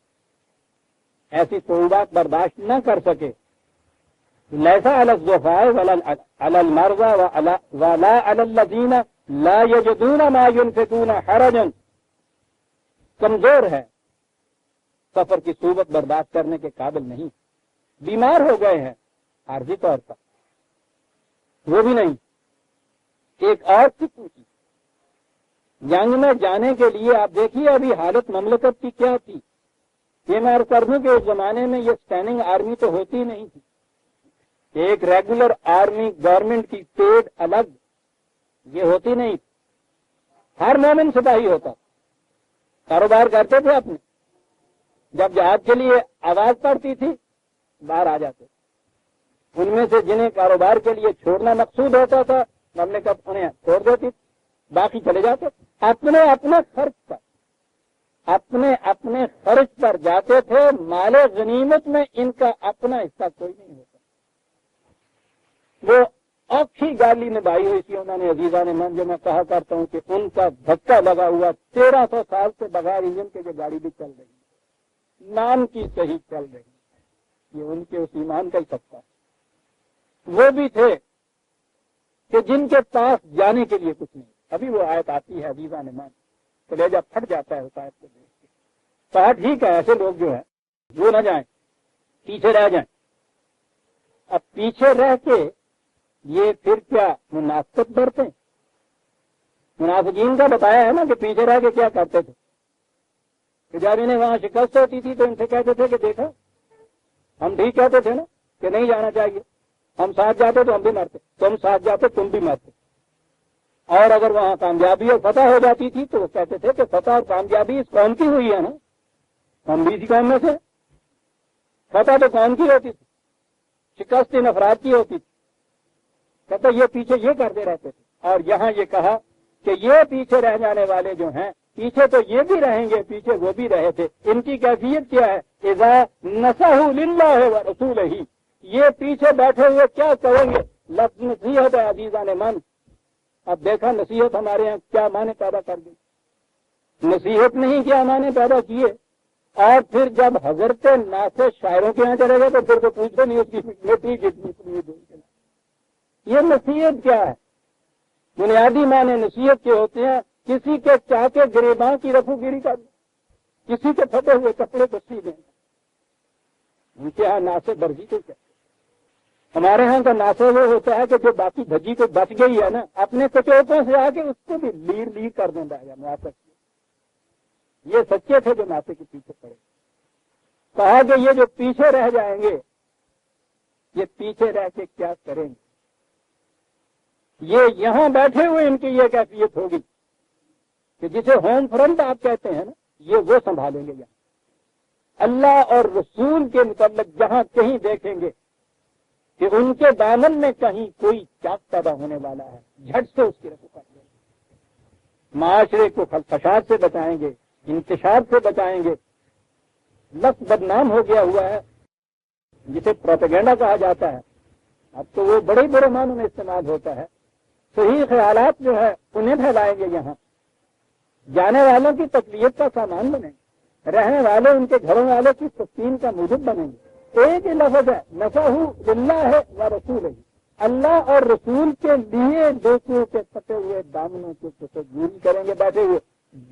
ایسی صعوبات برداشت نہ کر سکے. لیسا علی الضعفاء ولا علی المرضى ولا علی الذین لا یجدون ما ينفقون حرج. کمزور ہے، سفر کی صورت برداشت کرنے کے قابل نہیں، بیمار ہو گئے ہیں عارضی طور پر، وہ بھی نہیں، ایک اور قسم کی جنگ میں جانے کے لیے آپ دیکھیے ابھی حالت مملکت کی کیا تھی. یہ میں عرض کر دوں کہ اس زمانے میں یہ اسٹینڈنگ آرمی تو ہوتی نہیں تھی. ایک ریگولر آرمی گورنمنٹ کی پیڈ الگ یہ ہوتی نہیں تھی. ہر مومن سپاہی ہوتا، کاروبار کرتے تھے اپنے، جب جہاد کے لیے آواز پڑتی تھی باہر آ جاتے. ان میں سے جنہیں کاروبار کے لیے چھوڑنا مقصود ہوتا تھا مملکت انہیں چھوڑ دیتی، باقی چلے جاتے اپنے اپنے خرچ پر، اپنے خرچ پر جاتے تھے. مال غنیمت میں ان کا اپنا حصہ کوئی نہیں ہوتا. وہ اوکھی گالی نبھائی ہوئی تھی انہوں نے عزیزان من، جو میں کہا کرتا ہوں کہ ان کا دھکا لگا ہوا 1300 سال سے بغیر انجن کے جو گاڑی بھی چل رہی ہے، نام کی صحیح چل رہی ہے، یہ ان کے اس ایمان کا ہی سکتا ہے. وہ بھی تھے کہ جن کے پاس جانے کے لیے کچھ نہیں. ابھی وہ آیت آتی ہے عزیزان من، کلیجہ پھٹ جاتا ہے اس آیت کو دیکھ کے. کہا ٹھیک ہے ایسے لوگ جو ہے وہ نہ جائیں، پیچھے رہ جائیں. اب پیچھے رہ کے یہ پھر کیا منافقت برتے ہیں؟ منافقین کا بتایا ہے نا کہ پیچھے رہ کے کیا کرتے تھے کہ جب انہیں وہاں شکست ہوتی تھی تو ان سے کہتے تھے کہ دیکھا ہم ٹھیک کہتے تھے نا کہ نہیں جانا چاہیے، ہم ساتھ جاتے تو ہم بھی مرتے، تم ساتھ جاتے تم بھی مرتے. اور اگر وہاں کامیابی اور فتح ہو جاتی تھی تو وہ کہتے تھے کہ فتح اور کامیابی اس قوم کی ہوئی ہے نا، ہم بھی اسی قوم میں سے. فتح تو قوم کی ہوتی تھی، شکست ان افراد کی ہوتی تھی. کہتے یہ پیچھے یہ کرتے رہتے تھے. اور یہاں یہ کہا کہ یہ پیچھے رہ جانے والے جو ہیں، پیچھے تو یہ بھی رہیں گے، پیچھے وہ بھی رہے تھے. ان کی کیفیت کیا ہے؟ اذا نصحوا للہ ورسولہ، یہ پیچھے بیٹھے ہوئے کیا کہیں گے؟ لفظ نصیحت ہے عزیزان من. اب دیکھا نصیحت ہمارے یہاں کیا معنی پیدا کر دی. نصیحت نہیں کیا معنی پیدا کیے. اور پھر جب حضرت ناصر شاعروں کے یہاں چلے گئے تو پھر تو پوچھتے نہیں اس کی مٹی کتنی. یہ نصیحت کیا ہے؟ بنیادی معنی نصیحت کے ہوتے ہیں کسی کے چاہ کے گریباں کی رفو گیری کر، کسی کے پھٹے ہوئے کپڑے کو سی دینا. ان کے یہاں ناصر برجی کو کیا، ہمارے ہاں کا ناصر وہ ہوتا ہے کہ جو باقی دھجی کو بچ گئی ہے نا، اپنے کچوٹوں سے آ کے اس کو بھی لیر کر دینا ہے ناصر. یہ سچے تھے جو ناصر کے پیچھے پڑے. کہا کہ یہ جو پیچھے رہ جائیں گے یہ پیچھے رہ کے کیا کریں گے؟ یہ یہاں بیٹھے ہوئے ان کی یہ کیفیت ہوگی کہ جسے ہوم فرنٹ آپ کہتے ہیں نا، یہ وہ سنبھالیں گے. یہاں اللہ اور رسول کے متعلق جہاں کہیں دیکھیں گے کہ ان کے دامن میں کہیں کوئی چاک پیدا ہونے والا ہے، جھٹ سے اس کی رفو کر دیں گے. معاشرے کو فساد سے بچائیں گے، انتشار سے بچائیں گے. لفظ بدنام ہو گیا ہوا ہے جسے پروپیگنڈا کہا جاتا ہے. اب تو وہ بڑے ہی بڑے معنوں میں استعمال ہوتا ہے. صحیح خیالات جو ہے انہیں پھیلائیں گے. یہاں جانے والوں کی تقویت کا سامان بنیں گے، رہنے والے ان کے گھروں والوں کی تسکین کا موجب بنیں گے. ایک ہی لفظ ہے نصحوا للہ ورسولہ، اللہ اور رسول کے لیے دوسروں کے پٹے ہوئے دامنوں کے تصویر کریں گے.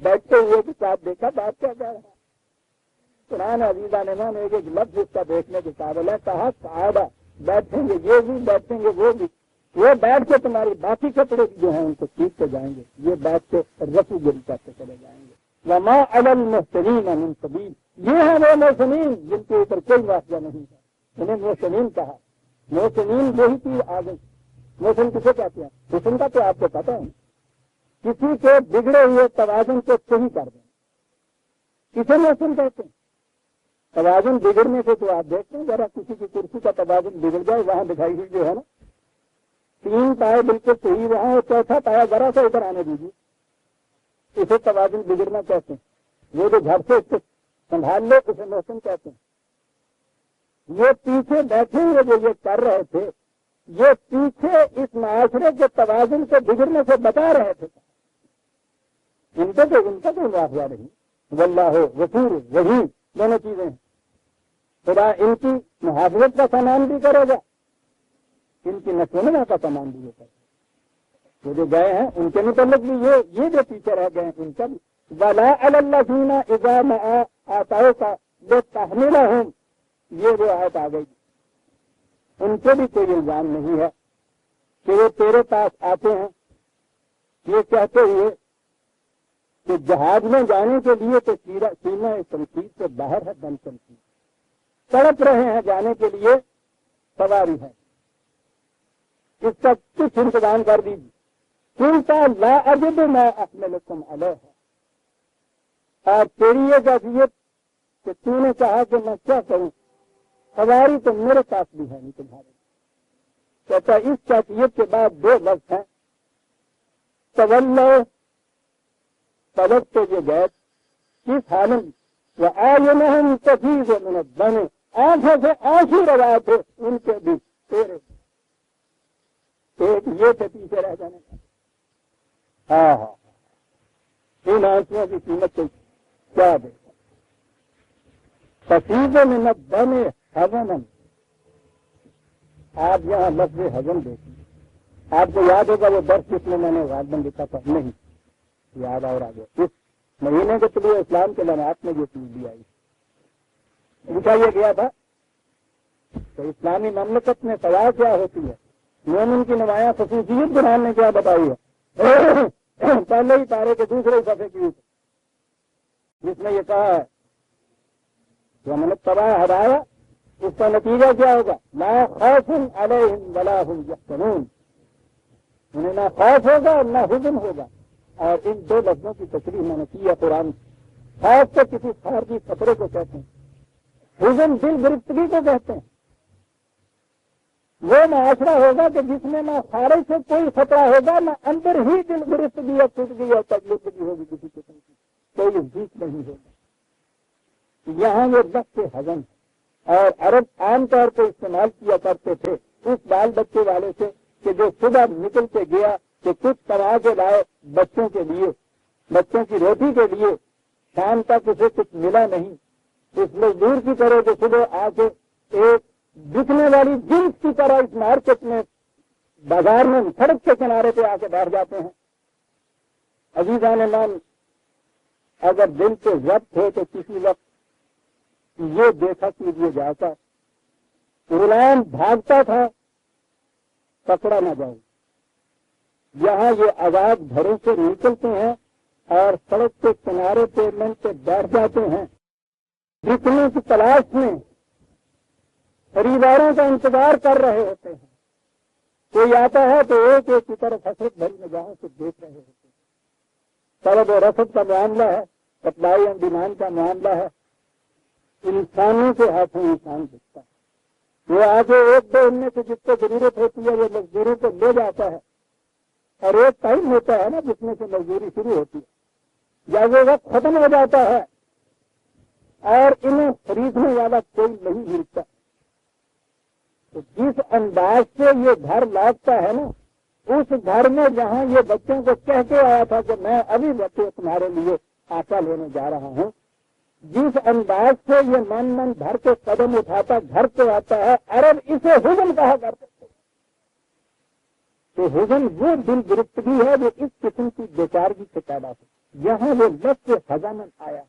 بیٹھتے ہوئے کے ساتھ دیکھا بات کیا کہہ رہا ہے قرآن عزیزان من. ایک لفظ اس کا دیکھنے کے قابل ہے. کہا صحابہ بیٹھیں گے، یہ بھی بیٹھیں گے وہ بھی، وہ بیٹھ کے تمہاری باقی کپڑے جو ہیں ان کو سیکھتے جائیں گے، یہ بیٹھ کے رفو گری کرتے چلے جائیں گے. وما علی المحسنین من سبیل، یہ ہیں وہ محسنین جن کے اوپر کوئی واقعہ نہیں ہے. انہیں محسنین کہا. محسنین وہی چیز آ گئی. محسن کسے کہتے ہیں؟ حسن کا تو آپ کو پتا ہے، کسی کے بگڑے ہوئے توازن کو صحیح کر دیں، کسے محسن کہتے ہیں؟ توازن بگڑنے سے تو آپ دیکھتے ہیں ذرا کسی کی کرسی کا توازن بگڑ جائے، وہاں دکھائی ہوئی جو ہے نا 3 پائے بالکل صحیح، وہاں چوتھا پایا ذرا سا ادھر آنے دیجیے، اسے توازن بگڑنا کہتے ہیں. وہ جو گھر سے اس کو سنبھال لے اسے محسن کہتے ہیں. یہ پیچھے بیٹھے ہوئے جو یہ کر رہے تھے، یہ پیچھے اس معاشرے کے توازن سے بگڑنے سے بتا رہے تھے. ان کا کوئی واقعہ نہیں. واللہ غفور رحیم دونوں چیزیں ہیں. خدا ان کی محافظت کا سامان بھی کرے گا، ان کی نشوونما کا سامان بھی ہوتا ہے. وہ جو گئے ہیں ان کے متعلق بھی یہ جو پیچھے رہ گئے ہیں ان کا بھی. ولا علی الذین اذا ما آتوک لتحملہم، یہ وہ آیت آ گئی. ان پہ بھی کوئی الزام نہیں ہے کہ وہ تیرے پاس آتے ہیں یہ کہتے ہوئے کہ جہاز میں جانے کے لیے تو سینہ تنقید سے باہر ہے، بند تنقید تڑپ رہے ہیں جانے کے لیے، سواری ہے، اس کا کچھ انتظام کر دیجیے. قلت لا اجد ما احملکم علیہ، اور تیری یہ کیفیت کہ تو نے کہا کہ میں کیا کروں، سواری تو میرے پاس بھی ہے نہیں تمہارے. کہتا اس کیفیت کے بعد دو لفظ ہیں، تولو، پلٹ تو یہ گئے کس حالم وَأَعْيُنُهُمْ تَفِيضُ مِنَ الدَّمِ، آنکھوں سے آنسو روا تھے ان کے بھی تیرے ایک یہ تھے پیچھے رہ جانے کا. ان آنسوؤں کی قیمت کو کیا دے. تفیض من الدم حزنا، آپ یہاں لفظ حزن دیکھیں. آپ کو یاد ہوگا وہ درس جس میں نے غالباً لکھا تھا، نہیں یاد اور آگے اس مہینے کے طلوع اسلام کے لمحات میں یہ چیز بھی آئی. پوچھا یہ گیا تھا کہ اسلامی مملکت میں سزا کیا ہوتی ہے، مومن کی نمایاں خصوصیت قرآن نے کیا بتائی ہے. پہلے ہی پارے کے دوسرے صفحے کی جس میں یہ کہا ہے کہ من اتبع ہدایا، اس کا نتیجہ کیا ہوگا، لا خوف علیہم ولا هم یحزنون، انہیں نہ خوف ہوگا اور نہ حزن ہوگا. اور ان دو لفظوں کی تشریح میں نے کی ہے قرآن. خوف تو کسی خارجی خطرے کو کہتے ہیں، حزن دل گرفتگی کو کہتے ہیں. وہ معاشرہ ہوگا کہ جس میں نہ خارج سے کوئی خطرہ ہوگا، نہ اندر ہی دل گرفتگی اور ٹوٹگی اور تکلیفگی ہوگی کسی قسم کی، کوئی جیت نہیں ہوگا. یہاں یہ لفظ حزن اور عرب عام طور پہ استعمال کیا کرتے تھے اس بال بچے والے سے کہ جو صبح نکل کے گیا کہ کچھ کما کے لائے بچوں کے لیے، بچوں کی روٹی کے لیے، شام تک اسے کچھ ملا نہیں. اس مزدور کی طرح کہ صبح آ کے ایک دکھنے والی جنس کی طرح اس مارکیٹ میں، بازار میں، سڑک کے کنارے پہ آ کے بیٹھ جاتے ہیں. عزیزان مان، اگر دل سے ضبط ہو تو کسی وقت یہ دیکھا کیجیے جاتا غلام بھاگتا تھا، پکڑا نہ جائے. یہاں یہ آزاد گھروں سے نکلتے ہیں اور سڑک کے کنارے پیمنٹ پہ بیٹھ جاتے ہیں، جتنے کی تلاش میں خریداروں کا انتظار کر رہے ہوتے ہیں. کوئی آتا ہے تو ایک ایک کی طرف حسرت بھری نگاہوں سے دیکھ رہے ہوتے ہیں. طلب و رفت کا معاملہ ہے، سپلائی اینڈ ڈیمانڈ کا معاملہ ہے. انسانوں کے ہاتھوں انسان دکھتا ہے. وہ آگے ایک دو ان میں سے جس کو ضرورت ہوتی ہے وہ مزدوروں کو لے جاتا ہے، اور ایک ٹائم ہوتا ہے نا جس میں سے مزدوری شروع ہوتی ہے، جب وہ وقت ختم ہو جاتا ہے اور انہیں خریدنے والا کوئی نہیں ملتا. تو جس انداز سے یہ گھر لوٹتا ہے نا، اس گھر میں جہاں یہ بچوں کو کہہ کے آیا تھا کہ میں ابھی بچے تمہارے لیے آٹا لینے جا رہا ہوں، جس انداز سے یہ من بھر کے قدم اٹھاتا گھر سے آتا ہے، عرب اسے حزن کہا کرتے تھے. تو حزن وہ دل گرفتگی ہے جو اس قسم کی بیچارگی سے پیدا ہوئی. یہاں وہ لفظ حزن آیا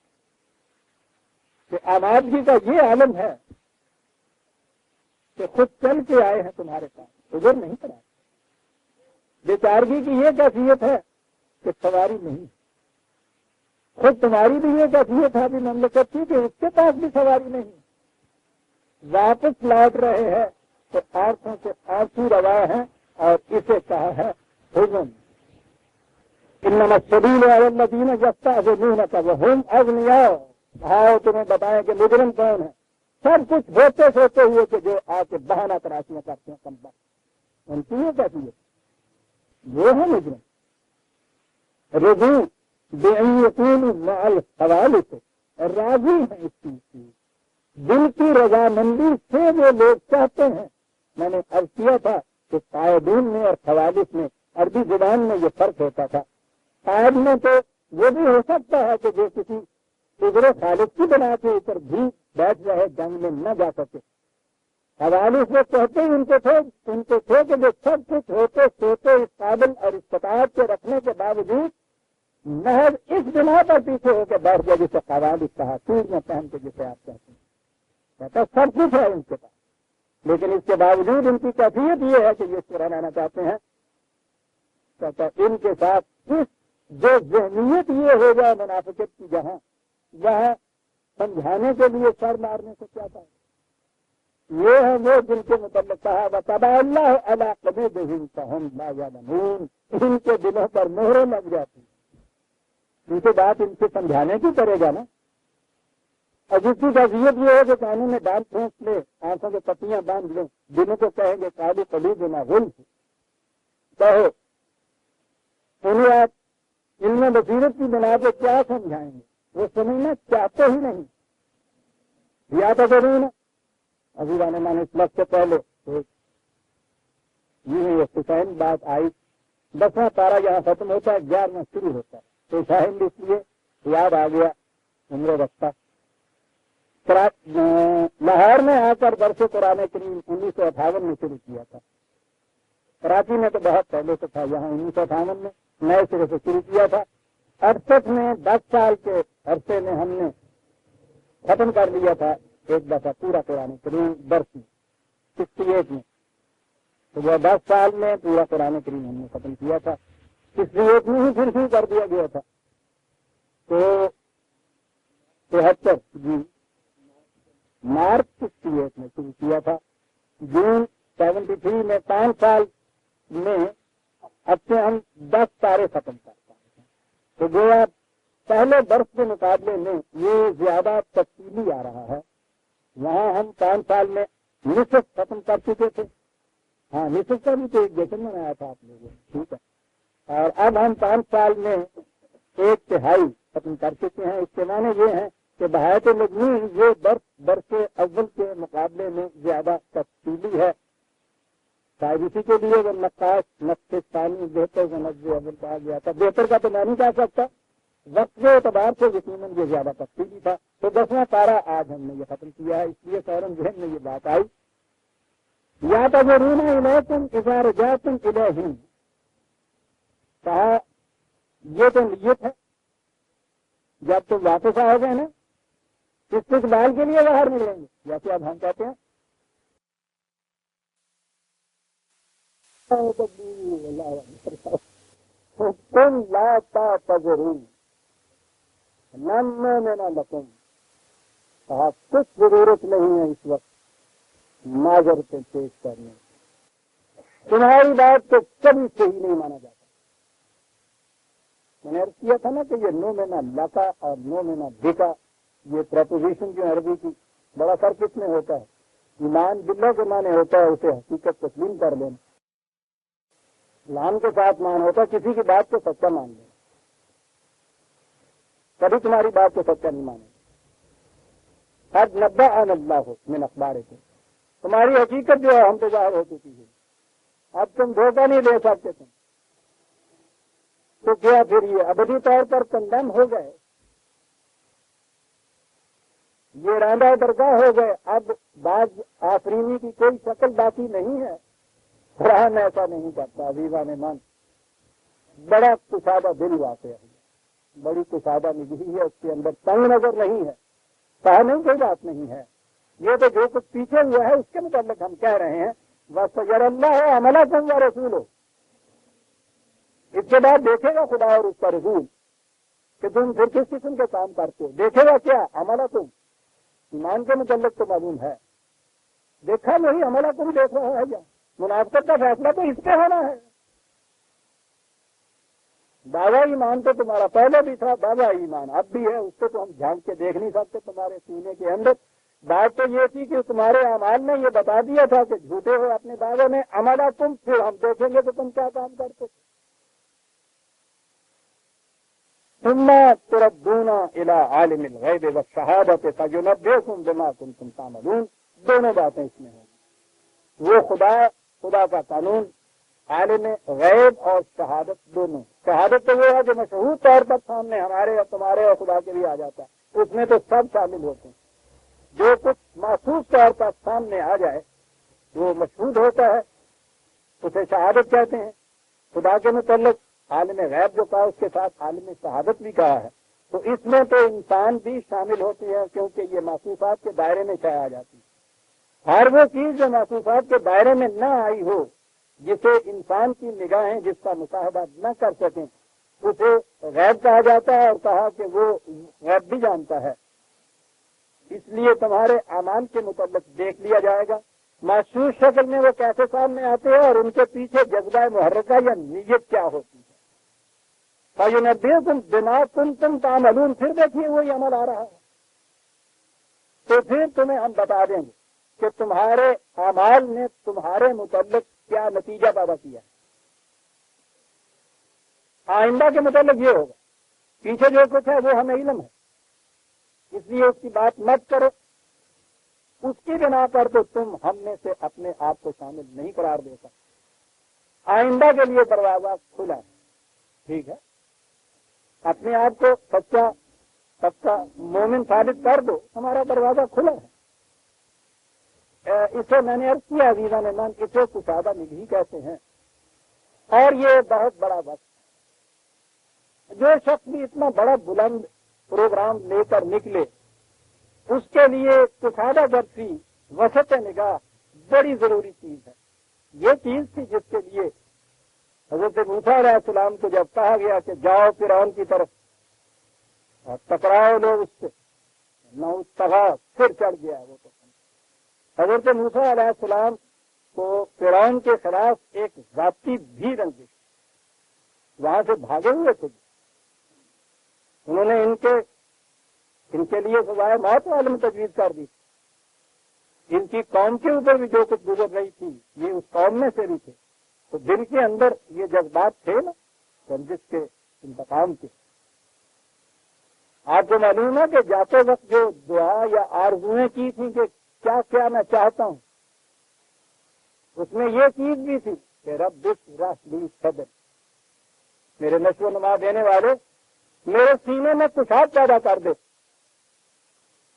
کہ آبادگی کا یہ عالم ہے کہ خود چل کے آئے ہیں تمہارے پاس، حزن نہیں کرا. بیچارگی کی یہ کیفیت ہے کہ سواری نہیں. خود تمہاری بھی یہ کیفیت ہے بھی مملکت کی کہ اس کے پاس بھی سواری نہیں. واپس لوٹ رہے ہیں تو آنکھوں سے آنسو روا ہیں اور اسے کہا ہے حزن. انما السبیل علی الذین یستأذنونک وهم اغنیاء. آؤ تمہیں بتائیں کہ مجرم کون ہے. سب کچھ ہوتے سوتے ہوئے کہ جو آ کے بہانہ تراشیاں کرتے ہیں کم بخت، ان کی یہ کیفیت وہ ہے مجرم. رضو بأن یکونوا مع الخوالف، راضی ہیں اس چیز کی، دل کی رضامندی سے وہ لوگ چاہتے ہیں. میں نے عرض کیا تھا کہ قائدین میں اور خوالف میں عربی زبان میں یہ فرق ہوتا تھا. قائد میں تو وہ بھی ہو سکتا ہے کہ جو کسی عذر خالص کی بنا کے اوپر بھی بیٹھ رہے، جنگ میں نہ جا سکے. خوالف وہ کہتے ہی ان کو تھے کہ جو سب کچھ ہوتے سوتے اس قابل اور استطاعت کے رکھنے کے باوجود محض اس بنا پر پیچھے ہو کے بیٹھ گیا جسے قوالب کہا، چوڑیاں پہن کے جسے آپ کہتے ہیں، کہتا سب کچھ ہے ان کے پاس، لیکن اس کے باوجود ان کی کیفیت یہ ہے کہ یہ چرا لانا چاہتے ہیں. کہتا ان کے ساتھ جو ذہنیت یہ ہو جائے منافقت کی، جہاں وہاں سمجھانے کے لیے سر مارنے سے کیا تھا. یہ ہے وہ جن کے متعلق کہا وَطَبَعَ اللَّهُ عَلَىٰ قُلُوبِهِمْ فَهُمْ لَا يَعْلَمُونَ، ان کے دلوں پر مہریں لگ جاتی، ان کی بات ان سے سمجھانے کی کرے گا نا. اور جس کی کیفیت یہ ہے کہ کانوں میں ڈال پھینک لے، آنکھوں کے پتیاں باندھ لیں، دنوں کو کہیں گے قالوا قلوبنا غلف، کہو انہیں آپ علم بصیرت کی بنا پہ کیا سمجھائیں گے، وہ سمجھنا چاہتے ہی نہیں. یا تو ضرور ابھی رہنما اس وقت سے پہلے یہ حسین بات آئی، 10واں پارہ یہاں ختم ہوتا ہے، 11واں شروع ہوتا ہے. تو شاہد اس لیے یاد آ گیا عمر وقتہ لاہور میں آ کر درس قرآن کریم 1958 میں شروع کیا تھا. کراچی میں تو بہت پہلے سے تھا، یہاں 1958 میں نئے سرے سے شروع کیا تھا. 68 میں 10 سال کے عرصے میں ہم نے ختم کر لیا تھا ایک دفعہ پورا قرآن کریم درس میں 68 میں. تو وہ 10 سال میں پورا قرآن کریم ہم نے ختم کیا تھا. 68 میں ہی پھر شروع کر دیا گیا تھا. تو 73 جی مارچ 68 میں شروع کیا تھا. جون 73 میں 5 سال میں اب سے ہم 10 پارے ختم کرتے ہیں. تو گویا پہلے برس کے مقابلے میں یہ زیادہ تفصیلی آ رہا ہے. وہاں ہم 5 سال میں نصف ختم کر چکے تھے. ہاں نصف کا بھی تو ایک جشن منایا تھا آپ لوگوں نے، ٹھیک ہے. اور اب ہم 5 سال میں 1/3 ختم کر چکے ہیں. اس کے معنی یہ ہے کہ بحیث مجموعی یہ برس اول کے مقابلے میں زیادہ تفصیلی ہے. شاید اسی کے لیے وہ نقش ثانی بہتر سے نقش اول کہا گیا تھا. بہتر کا تو میں نہیں کہہ سکتا، وقت کے اعتبار سے یقیناً یہ زیادہ تفصیلی تھا. تو 10واں پارہ آج ہم نے یہ ختم کیا ہے. اس لیے فوراً ذہن میں یہ بات آئی یا تجرون الیکم اذا رجعتم الیہم. کہا یہ تو نیت ہے جب تم واپس آؤ گے نا استقبال کے لیے باہر ملیں گے، جیسے اب ہم کہتے ہیں تم لا تعتذروا لن نؤمن لکم. کہا کچھ ضرورت نہیں ہے اس وقت معذرتیں پیش کرنے، تمہاری بات تو کبھی صحیح نہیں مانا جاتا. میں نے عرض کیا تھا نا کہ یہ نو میں نہ لکا اور نو میں نہ بکا، یہ پریپوزیشن جو عربی کی بڑا فرق اس میں ہوتا ہے. ایمان باللہ کے معنی ہوتا ہے اسے حقیقت تسلیم کر لینا، لام کے ساتھ مان ہوتا ہے کسی کی بات کو سچا مان لینا. کبھی تمہاری بات کو سچا نہیں مانے. قد نبأنا اللہ من اخبارکم، تمہاری حقیقت جو ہے ہم تو ظاہر ہو چکی ہے، اب تم دھوکہ نہیں دے سکتے. تم تو کیا پھر یہ ابدی طور پر کنڈم ہو گئے، یہ راندہ درگاہ ہو گئے. اب بعض آفرینی کی کوئی شکل باقی نہیں ہے. قرآن ایسا نہیں کرتا. عزیزان من، بڑا کشادہ دل واقع ہے، بڑی کشادہ نگہی ہے، اس کے اندر تنگ نظر نہیں ہے. کہا نہیں کوئی بات نہیں ہے، یہ تو جو کچھ پیچھے ہوا ہے اس کے متعلق ہم کہہ رہے ہیں وَسَيَرَى اللَّهُ عَمَلَكُمْ وَرَسُولُهُ. اس کے بعد دیکھے گا خدا اور اس کا رسول کہ تم پھر کس قسم کے کام کرتے ہو. دیکھے گا کیا عملکم، ایمان کے متعلق تو معلوم ہے، دیکھا نہیں عملکم دیکھ رہا ہے. یا منافقت کا فیصلہ تو اس پہ ہونا ہے. دعویٰ ایمان تو تمہارا پہلے بھی تھا، دعویٰ ایمان اب بھی ہے، اس کو تو ہم جھانک کے دیکھ نہیں سکتے تمہارے سینے کے اندر. بات تو یہ تھی کہ تمہارے اعمال نے یہ بتا دیا تھا کہ جھوٹے ہو اپنے دعوے میں. عملہ تم پھر ہم دیکھیں گے تو تم کیا کام کرتے. ثم تردون الى عالم الغیب والشہادۃ فینبئکم بما کنتم تعملون. دونوں باتیں اس میں ہیں. وہ خدا کا قانون، عالم غیب اور شہادت دونوں. شہادت تو وہ ہے جو مشہور طور پر سامنے ہمارے اور تمہارے اور خدا کے بھی آ جاتا ہے، اس میں تو سب شامل ہوتے ہیں. جو کچھ محسوس طور پر سامنے آ جائے وہ مشہود ہوتا ہے، اسے شہادت کہتے ہیں. خدا کے متعلق عالم غیب جو کہا اس کے ساتھ عالم شہادت بھی کہا ہے، تو اس میں تو انسان بھی شامل ہوتی ہے، کیونکہ یہ محسوسات کے دائرے میں چاہے آ جاتی ہے۔ ہر وہ چیز جو محسوسات کے دائرے میں نہ آئی ہو، جسے انسان کی نگاہیں جس کا مشاہدہ نہ کر سکیں، اسے غیب کہا جاتا ہے، اور کہا کہ وہ غیب بھی جانتا ہے۔ اس لیے تمہارے اعمال کے متعلق دیکھ لیا جائے گا، محسوس شکل میں وہ کیسے سامنے آتے ہیں اور ان کے پیچھے جذبہ محرکہ یا نیت کیا ہوتی ہے۔ فَيُنَبِّئُكُم بِمَا كُنتُمْ تَعْمَلُونَ، پھر دیکھیے وہی عمل آ رہا ہے، تو پھر تمہیں ہم بتا دیں گے کہ تمہارے اعمال نے تمہارے متعلق کیا نتیجہ پیدا کیا ہے۔ آئندہ کے متعلق یہ ہوگا، پیچھے جو کچھ ہے وہ ہمیں علم ہے، اس لیے اس کی بات مت کرو، اس کی بنا پر تو تم ہم میں سے اپنے آپ کو شامل نہیں قرار دے سکتے۔ آئندہ کے لیے دروازہ کھلا ہے، ٹھیک ہے، اپنے آپ کو سچا پکا مومن ثابت کر دو، ہمارا دروازہ کھلا ہے۔ اسے میں نے عرض کیا عزیزان من، اسے کشادہ نگہی کہتے ہیں، اور یہ بہت بڑا وقت ہے۔ جو شخص بھی اتنا بڑا بلند پروگرام لے کر نکلے، اس کے لیے کشادہ گرفی، وسط نگاہ بڑی ضروری چیز ہے۔ یہ چیز تھی جس کے لیے حضرت موسیٰ علیہ السلام کو جب کہا گیا کہ جاؤ فرعون کی طرف اور ٹکراؤ لو اس سے، نہ اس طغا، پھر چڑھ گیا وہ تو۔ حضرت موسیٰ علیہ السلام کو فرعون کے خلاف ایک ذاتی بھی رنجش، وہاں سے بھاگے ہوئے تھے، انہوں نے ان کے لیے سزائے موت عالم تجویز کر دی۔ ان کی قوم کے اوپر بھی جو کچھ گزر رہی تھی، یہ اس قوم میں سے بھی تھے، تو دل کے اندر یہ جذبات تھے نا، رنجش کے، انتقام کے۔ آپ کو معلوم ہے کہ جاتے وقت جو دعا یا آرزویں کی تھیں کہ کیا کیا میں چاہتا ہوں، اس میں یہ چیز بھی تھی کہ رب اشرح لی صدری، میرے نشو و نما دینے والے میرے سینے میں کشاد پیدا کر دے،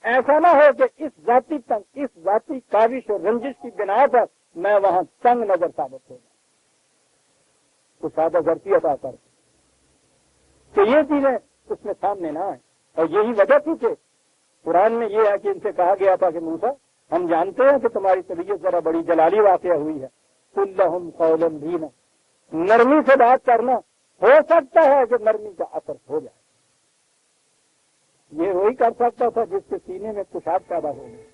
ایسا نہ ہو کہ اس ذاتی کاوش اور رنجش کی بنا پر میں وہاں تنگ نظر ثابت ہو جاؤں، کشادہ گرفی عطا کر دے کہ یہ چیزیں اس میں سامنے نہ آئیں۔ اور یہی وجہ تھی کہ قرآن میں یہ ہے کہ ان سے کہا گیا تھا کہ موسیٰ ہم جانتے ہیں کہ تمہاری طبیعت ذرا بڑی جلالی واقعہ ہوئی ہے، قل لہم قولا لینا، نرمی سے بات کرنا، ہو سکتا ہے کہ نرمی کا اثر ہو جائے۔ یہ وہی کر سکتا تھا جس کے سینے میں کشاد پیدا ہو گئی،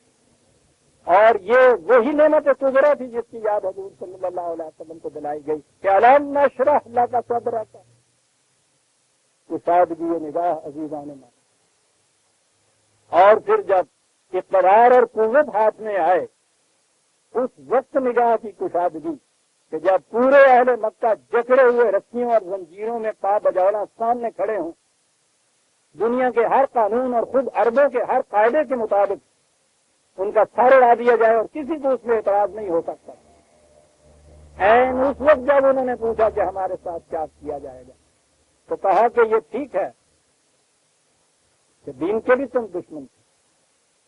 اور یہ وہی نعمت کبریٰ تھی جس کی یاد حضور صلی اللہ علیہ وسلم کو دلائی گئی کہ الم نشرح لک صدرک، کشادگی نگاہ عزیزان من۔ اور پھر جب اقتدار اور قوت ہاتھ میں آئے، اس وقت نگاہ کی کشادگی کہ جب پورے اہل مکہ جکڑے ہوئے رسیوں اور زنجیروں میں پا بجانا سامنے کھڑے ہوں، دنیا کے ہر قانون اور خود عربوں کے ہر قاعدے کے مطابق ان کا سر اڑا دیا جائے اور کسی کو اس میں اعتراض نہیں ہو سکتا۔ این اس وقت جب انہوں نے پوچھا کہ ہمارے ساتھ کیا کیا جائے گا، تو کہا کہ یہ ٹھیک ہے کہ دین کے بھی تم دشمن تھے،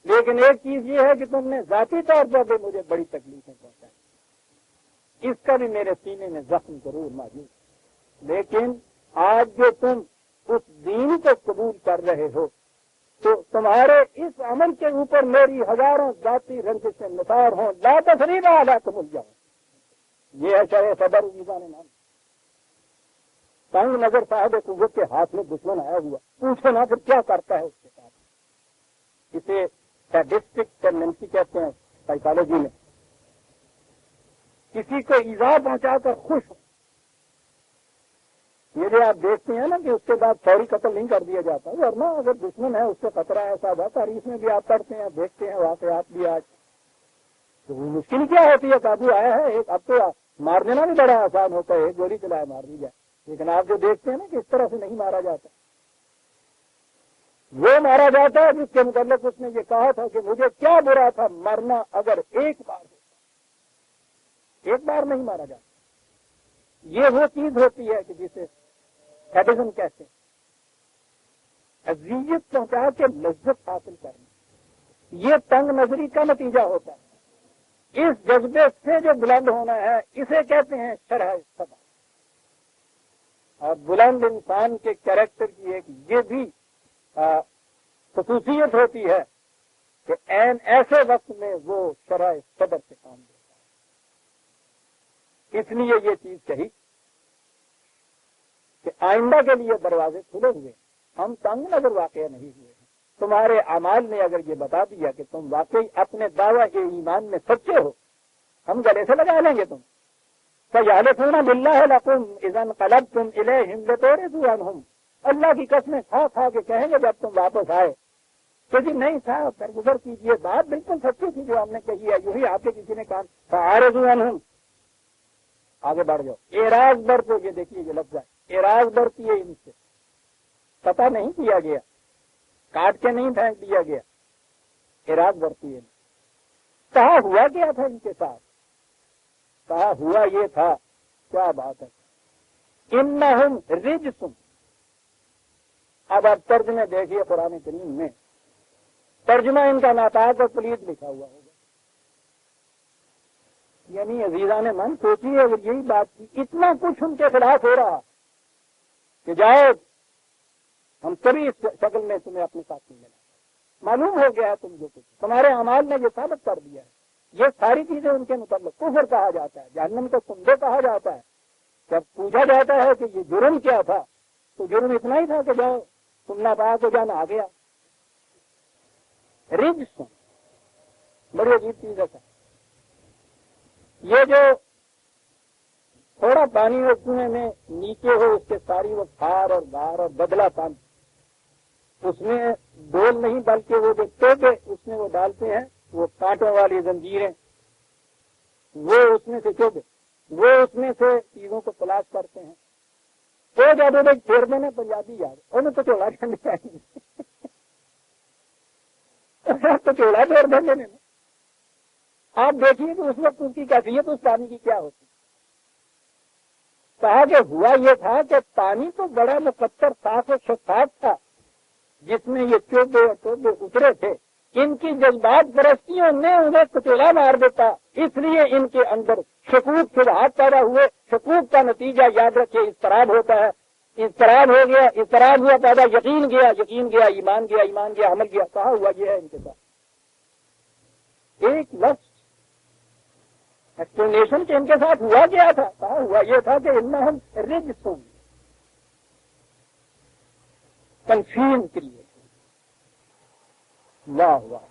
لیکن ایک چیز یہ ہے کہ تم نے ذاتی طور پر بھی مجھے بڑی تکلیفیں پہنچائی، اس کا بھی میرے سینے میں زخم ضرور موجود، لیکن آج جو تم اس دین کو قبول کر رہے ہو تو تمہارے اس عمل کے اوپر میری ہزاروں ذاتی رنجشیں نثار ہوں، لا تثریب علیکم اليوم۔ یہ ہے شرح صدر عزیزان من، تنگ نظر صاحب قوت کے ہاتھ میں دشمن آیا ہوا، پوچھو نہ پھر کیا کرتا ہے اس کے ساتھ۔ اسے سیڈسٹک ٹینڈنسی کہتے ہیں سائیکالوجی میں، کسی کو ایذا پہنچا کر خوش ہو۔ یہ جو آپ دیکھتے ہیں نا کہ اس کے بعد فوری قتل نہیں کر دیا جاتا، ورنہ اگر دشمن ہے اس سے خطرہ ایسا تھا، تاریخ میں بھی آپ پڑھتے ہیں، دیکھتے ہیں واقعات بھی آج، تو مشکل کیا ہوتی ہے، قابو آیا ہے ایک، اب تو مار دینا بھی بڑا آسان ہوتا ہے، ایک گولی چلائے مار دی جائے، لیکن آپ جو دیکھتے ہیں نا کہ اس طرح سے نہیں مارا جاتا، وہ مارا جاتا ہے جس کے متعلق اس نے یہ کہا تھا کہ مجھے کیا برا تھا مرنا اگر ایک بار ہوتا، ایک بار نہیں مارا جاتا۔ یہ وہ چیز ہوتی ہے کہ جسے سیڈزم کہتے ہیں، اذیت پہنچا کے لذت حاصل کرنا، یہ تنگ نظری کا نتیجہ ہوتا ہے۔ اس جذبے سے جو بلند ہونا ہے اسے کہتے ہیں شرح صدر۔ اور بلند انسان کے کیریکٹر کی ایک یہ بھی خصوصیت ہوتی ہے کہ عین ایسے وقت میں وہ شرح صدر سے کام لیتا ہے۔ اس لیے یہ چیز کہی کہ آئندہ کے لیے دروازے کھلے ہوئے، ہم تنگ نظر واقع نہیں ہوئے ہیں۔ تمہارے اعمال نے اگر یہ بتا دیا کہ تم واقعی اپنے دعویٰ کے ایمان میں سچے ہو، ہم گلے سے لگا لیں گے تم۔ فَيَحْلِفُونَ بِاللَّهِ لَكُمْ إِذَا انقَلَبْتُمْ إِلَيْهِمْ لِتُعْرِضُوا عَنْهُمْ، اللہ کی قسمیں کھا کے کہیں گے جب تم واپس آئے کہ جی نہیں تھا، درگزر کیجیے، بات بالکل سچی تھی جو ہم نے کہی ہے، یہی آپ کے کسی نے کہا فَأَعْرِضُوا عَنْهُمْ، آگے بڑھ جاؤ۔ اعراض برتو، یہ دیکھیے یہ لفظ ہے، اعراض برتی ہے، ان سے پتہ نہیں کیا گیا، کاٹ کے نہیں پھینک دیا گیا، اعراض برتی ہے۔ کہا ہوا کیا تھا ان کے ساتھ؟ کہا ہوا یہ تھا، کیا بات ہے، انہم رجس۔ اب آپ ترجمے دیکھیے قرآن کریم میں، ترجمہ ان کا ناپاک اور پلید لکھا ہوا ہوگا، یعنی عزیزان من سوچیے اگر یہی بات تھی، اتنا کچھ ان کے خلاف ہو رہا کہ جاؤ ہم کبھی اس شکل میں تمہیں اپنے ساتھ نہیں لینا، معلوم ہو گیا ہے تم جو کچھ، تمہارے اعمال نے یہ ثابت کر دیا ہے، یہ ساری چیزیں ان کے متعلق کفر کہا جاتا ہے، جہنم کو سمجھے کہا جاتا ہے۔ جب پوچھا جاتا ہے کہ یہ جرم کیا تھا تو جرم اتنا ہی تھا کہ جاؤ تم ناپاک ہو جانا، آ گیا۔ رجس بڑی عجیب چیز ہے۔ یہ جو تھوڑا پانی ہو کنویں میں نیچے ہو، اس کے ساری وہ کھار اور گار اور بدلا پانی، اس میں ڈول نہیں بلکہ وہ جو ٹوپے اس میں وہ ڈالتے ہیں، وہ کانٹوں والی زنجیریں، وہ اس میں سے چوبے، وہ اس میں سے چیزوں کو تلاش کرتے ہیں۔ تو جب وہ پھیر دینے پنجابی یاد انہیں تو چوڑا ٹھنڈ چاہیے تو چوڑا پھیر دینے میں آپ دیکھیے کہ اس وقت اس کی کیفیت اس پانی کی کیا ہوتی۔ کہا کہ ہوا یہ تھا کہ پانی تو بڑا مقطر صاف و شفاف تھا جس میں یہ چوبے اور ٹوبے اترے تھے، ان کی جذبات پرستیوں نے انہیں کچلا مار دیتا، اس لیے ان کے اندر شکوک شبہات پیدا ہوئے۔ شکوک کا نتیجہ یاد رکھیے اضطراب ہوتا ہے، اضطراب ہو گیا، اضطراب ہوا پیدا، یقین گیا، یقین گیا، ایمان گیا، ایمان گیا، عمل گیا۔ کہا ہوا یہ ہے ان کے ساتھ ایک لفظ ایکسپلینیشن کہ ان کے ساتھ ہوا کیا تھا۔ کہا ہوا یہ تھا کہ انہم رجسن، کنفیوژن کریے۔ واہ واہ،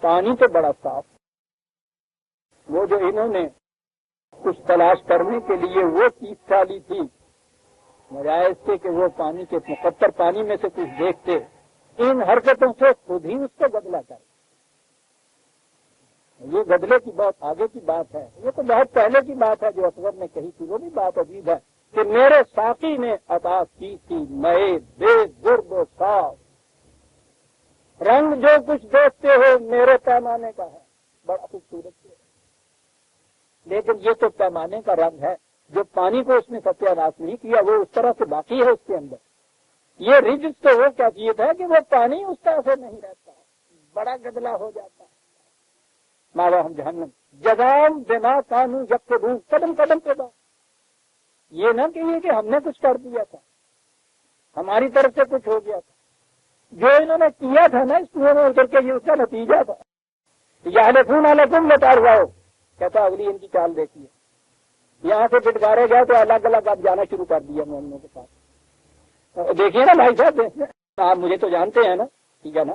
پانی تو بڑا صاف، وہ جو انہوں نے کچھ تلاش کرنے کے لیے وہ چیز ڈالی تھی، بجائے اس سے کہ وہ پانی کے مقطر پانی میں سے کچھ دیکھتے، ان حرکتوں سے خود ہی اس کو بدلا کر۔ یہ بدلے کی بہت آگے کی بات ہے، یہ تو بہت پہلے کی بات ہے جو اکبر نے کہی تھی، وہ بھی بات عجیب ہے کہ میرے ساقی نے عطا کی تھی مئے بے درد و صاف، رنگ جو کچھ دیکھتے ہو میرے پیمانے کا ہے، بڑا خوبصورت ہے، لیکن یہ تو پیمانے کا رنگ ہے، جو پانی کو اس نے ستیہ ناش نہیں کیا وہ اس طرح سے باقی ہے اس کے اندر۔ یہ رجس تو وہ کیفیت ہے کہ وہ پانی اس طرح سے نہیں رہتا، بڑا گدلا ہو جاتا ہے۔ ماوا ہم جہنم جزام بما کانوا یکسبون، قدم قدم پہ بات، یہ نہ کہیے کہ ہم نے کچھ کر دیا تھا، ہماری طرف سے کچھ ہو گیا تھا، جو انہوں نے کیا تھا نا اس کنویں میں اتر کے یہ اس کا نتیجہ تھا۔ یحلفون علیکم لترضوا، کہتا اگلی ان کی چال دیکھیے، یہاں سے پٹکارے گئے تو الگ الگ آپ جانا شروع کر دیا مومنوں کے ساتھ۔ دیکھیے نا بھائی صاحب، آپ مجھے تو جانتے ہیں نا، ٹھیک ہے نا،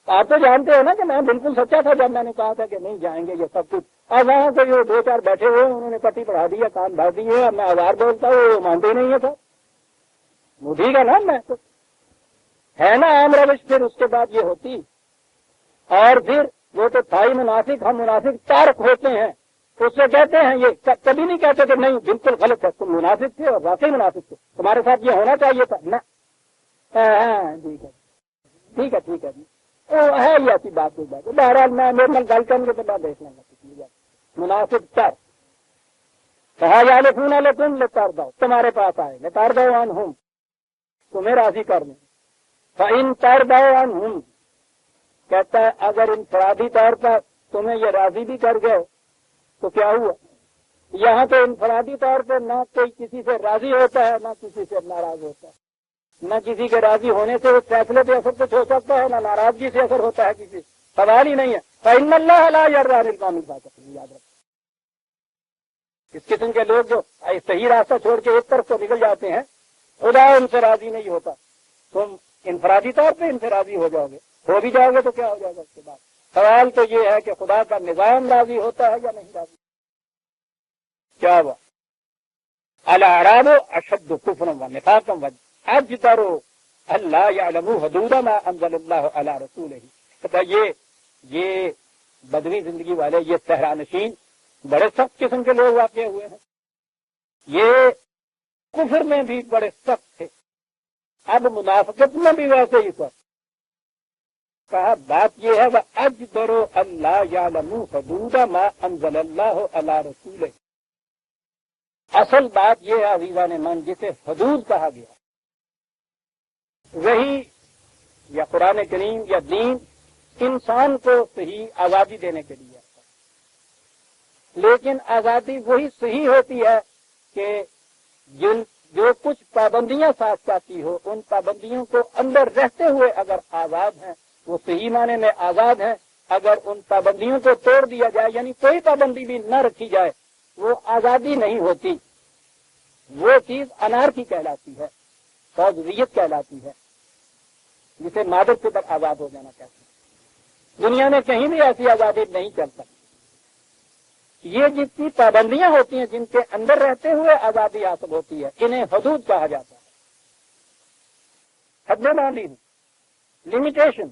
آپ تو جانتے ہیں نا کہ میں بالکل سچا تھا جب میں نے کہا تھا کہ نہیں جائیں گے یہ سب کچھ۔ اب وہاں سے جو دو چار بیٹھے ہوئے انہوں نے پٹی پڑھا دیا، کان بھر دیے، اب میں آزار بولتا ہوں وہ مانتے ہی نہیں ہے سر، وہ ٹھیک ہے نا، میں تو ہے نا عام روش۔ پھر اس کے بعد یہ ہوتی، اور پھر وہ تو تھا ہی منافق، ہم منافق تارک ہوتے ہیں، اس سے کہتے ہیں یہ کبھی نہیں کہتے کہ نہیں بالکل غلط ہے، تم منافق تھے اور واقعی منافق تھے، تمہارے ساتھ یہ ہونا چاہیے تھا نا، ٹھیک ہے ٹھیک ہے ٹھیک ہے جی، ہے یہ ایسی بات کوئی بات۔ بہرحال میں میرے من گل کرنے کے بعد دیکھ لیں گا منافق تر۔ کہا یحلفون علیکم لترضوا، تمہارے پاس آئے، لترضوا عنہم، تمہیں راضی کرنے، فإن ترضوا عنہم، کہتا ہے اگر انفرادی طور پر تمہیں یہ راضی بھی کر گئے تو کیا ہوا، یہاں تو انفرادی طور پر نہ کوئی کسی سے راضی ہوتا ہے نہ کسی سے ناراض ہوتا ہے، نہ کسی کے راضی ہونے سے اس فیصلے پہ اثر کچھ ہو سکتا ہے، نہ ناراضگی سے اثر ہوتا ہے کسی سوال ہی نہیں ہے۔ فَإِنَّ اللَّهَ لَا يَرْضَىٰ عَنِ الْقَوْمِ الْفَاسِقِينَ، یاد رکھیں۔ اس قسم کے لوگ جو صحیح راستہ چھوڑ کے ایک طرف کو نکل جاتے ہیں، خدا ان سے راضی نہیں ہوتا۔ تم انفرادی طور پہ ان سے راضی ہو جاؤ گے، ہو بھی جاؤ گے تو کیا ہو جائے گا اس کے بعد؟ سوال تو یہ ہے کہ خدا کا نظام راضی ہوتا ہے یا نہیں راضی؟ کیا ہوا؟ الاعراب اشد کفرا ونفاقا واجدر الا يعلموا حدود ما انزل الله على رسوله۔ کہتا یہ بدوی زندگی والے، یہ صحرا نشین بڑے سخت قسم کے لوگ واقع ہوئے ہیں، یہ کفر میں بھی بڑے سخت تھے، اب منافقت میں بھی ویسے ہی سخت۔ کہا بات یہ ہے وَأَجْدَرُ أَلَّا يَعْلَمُوا حُدُودَ مَا أَنزَلَ اللَّهُ عَلَى رَسُولِهِ۔ اصل بات یہ ہے عزیزان من، جسے حدود کہا گیا، وہی یا قرآن کریم یا دین انسان کو صحیح آزادی دینے کے لیے آتا ہے، لیکن آزادی وہی صحیح ہوتی ہے کہ جو کچھ پابندیاں ساتھ چاہتی ہو، ان پابندیوں کو اندر رہتے ہوئے اگر آزاد ہیں وہ صحیح معنی میں آزاد ہیں۔ اگر ان پابندیوں کو توڑ دیا جائے، یعنی کوئی پابندی بھی نہ رکھی جائے، وہ آزادی نہیں ہوتی، وہ چیز انارکی کہلاتی ہے، فوضویت کہلاتی ہے، جسے مادر کے پر آزاد ہو جانا کہتے ہیں۔ دنیا میں کہیں بھی ایسی آزادی نہیں چل سکتی۔ یہ جتنی پابندیاں ہوتی ہیں جن کے اندر رہتے ہوئے آزادی حاصل ہوتی ہے، انہیں حدود کہا جاتا ہے۔ حد باندھی، لمیٹیشن۔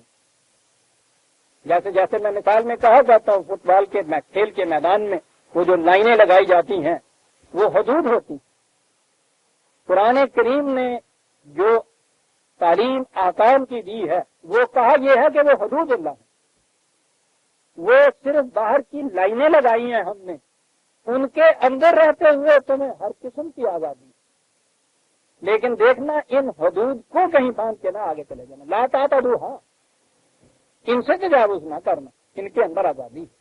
جیسے میں مثال میں کہا جاتا ہوں، فٹ بال کے کھیل کے میدان میں وہ جو لائنیں لگائی جاتی ہیں وہ حدود ہوتی ہیں۔ قرآن کریم نے جو تعلیم احکام کی دی ہے وہ کہا یہ ہے کہ وہ حدود اللہ ہے، وہ صرف باہر کی لائنیں لگائی ہیں ہم نے، ان کے اندر رہتے ہوئے تمہیں ہر قسم کی آزادی ہے، لیکن دیکھنا ان حدود کو کہیں باندھ کے نہ آگے چلے جانا، لا تعتدوها، ان سے تجاوز نہ کرنا، ان کے اندر آزادی ہے۔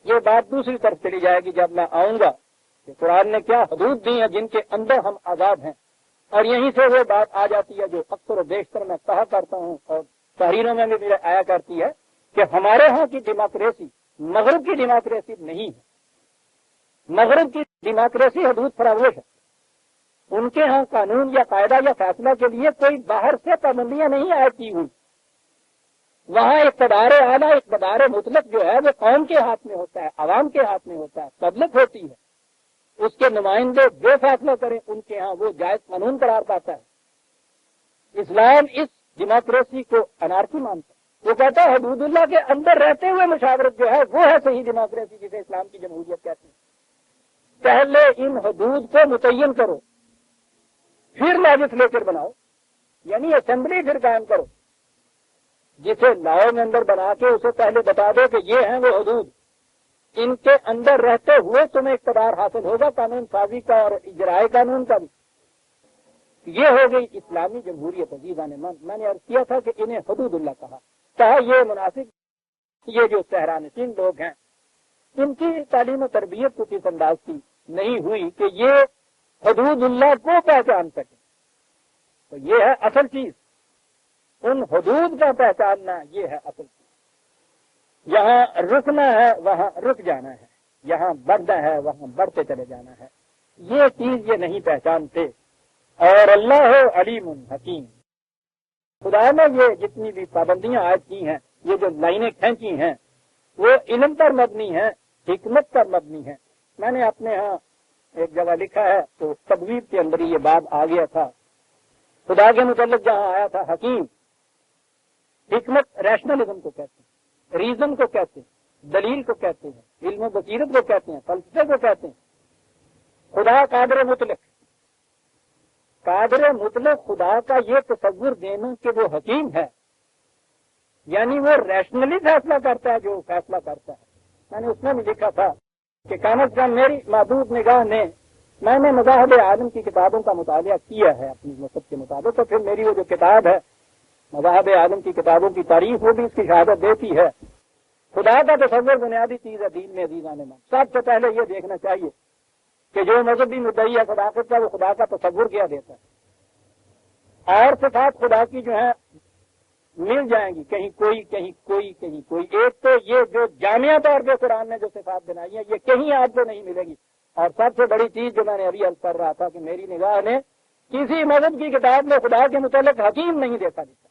یہ بات دوسری طرف چلی جائے گی جب میں آؤں گا کہ قرآن نے کیا حدود دی ہیں جن کے اندر ہم آزاد ہیں، اور یہیں سے وہ بات آ جاتی ہے جو اکثر و بیشتر میں کہا کرتا ہوں اور تحریروں میں بھی آیا کرتی ہے کہ ہمارے ہاں کی ڈیموکریسی مغرب کی ڈیموکریسی نہیں ہے۔ مغرب کی ڈیموکریسی حدود فراوش ہے، ان کے ہاں قانون یا قاعدہ یا فیصلہ کے لیے کوئی باہر سے پابندیاں نہیں عائد کی ہوئی۔ وہاں اقتدار اعلیٰ، اقتدار مطلق جو ہے وہ قوم کے ہاتھ میں ہوتا ہے، عوام کے ہاتھ میں ہوتا ہے، پبلک ہوتی ہے، اس کے نمائندے جو فیصلہ کریں ان کے ہاں وہ جائز قانون قرار پاتا ہے۔ اسلام اس ڈیموکریسی کو انارکی مانتا ہے، وہ کہتا ہے حدود اللہ کے اندر رہتے ہوئے مشاورت جو ہے وہ ہے صحیح ڈیموکریسی، جسے اسلام کی جمہوریت کہتے ہیں۔ پہلے ان حدود کو متعین کرو، پھر لیجسلیچر بناؤ، یعنی اسمبلی پھر قائم کرو، جسے لاؤ میں اندر بنا کے اسے پہلے بتا دو کہ یہ ہیں وہ حدود، ان کے اندر رہتے ہوئے تمہیں اقتدار حاصل ہوگا قانون سازی کا اور اجرائے قانون کا بھی۔ یہ ہو گئی اسلامی جمہوریت۔ عزیزان من، میں نے عرض کیا تھا کہ انہیں حدود اللہ کہا یہ مناسب، یہ جو صحرا نشین لوگ ہیں ان کی تعلیم و تربیت کچھ اس انداز کی نہیں ہوئی کہ یہ حدود اللہ کو پہچان سکے، تو یہ ہے اصل چیز، ان حدود کا پہچاننا یہ ہے اصل چیز۔ یہاں رکنا ہے وہاں رک جانا ہے، یہاں بڑھنا ہے وہاں بڑھتے چلے جانا ہے، یہ چیز یہ نہیں پہچانتے۔ اور اللہ علیم حکیم، خدا نے یہ جتنی بھی پابندیاں عائد کی ہیں، یہ جو لائنیں کھینچی ہیں، وہ علم پر مبنی ہیں، حکمت پر مبنی ہیں۔ میں نے اپنے ہاں ایک جگہ لکھا ہے تو تبویب کے اندر یہ بات آ گیا تھا، خدا کے متعلق جہاں آیا تھا حکیم، حکمت ریشنلزم کو کہتے ہیں، ریزن کو کہتے ہیں، دلیل کو کہتے ہیں، علم و بصیرت کو کہتے ہیں، فلسفے کو کہتے ہیں۔ خدا قادر مطلق، قادر مطلق خدا کا یہ تصور دینا کہ وہ حکیم ہے، یعنی وہ ریشنلی فیصلہ کرتا ہے جو فیصلہ کرتا ہے۔ میں نے اس میں بھی لکھا تھا کہ کم از کم میری محدود نگاہ نے، میں نے مذاہب عالم کی کتابوں کا مطالعہ کیا ہے اپنی مذہب کے مطابق، تو پھر میری وہ جو کتاب ہے مذاہب عالم کی کتابوں کی تاریخ وہ بھی اس کی شہادت دیتی ہے خدا کا تصور بنیادی چیز ہے دین میں عزیزان من. سب سے پہلے یہ دیکھنا چاہیے کہ جو مذہبی مدعی ہے خداقت کا وہ خدا کا تصور کیا دیتا ہے. اور صفات خدا کی جو ہے مل جائیں گی کہیں کوئی کہیں کوئی کہیں کوئی. ایک تو یہ جو جامعہ طور پہ قرآن نے جو صفات بنائی ہیں یہ کہیں آپ کو نہیں ملے گی. اور سب سے بڑی چیز جو میں نے ابھی عرض کر رہا تھا کہ میری نگاہ نے کسی مذہب کی کتاب میں خدا کے متعلق حکیم نہیں دیکھا لکھا.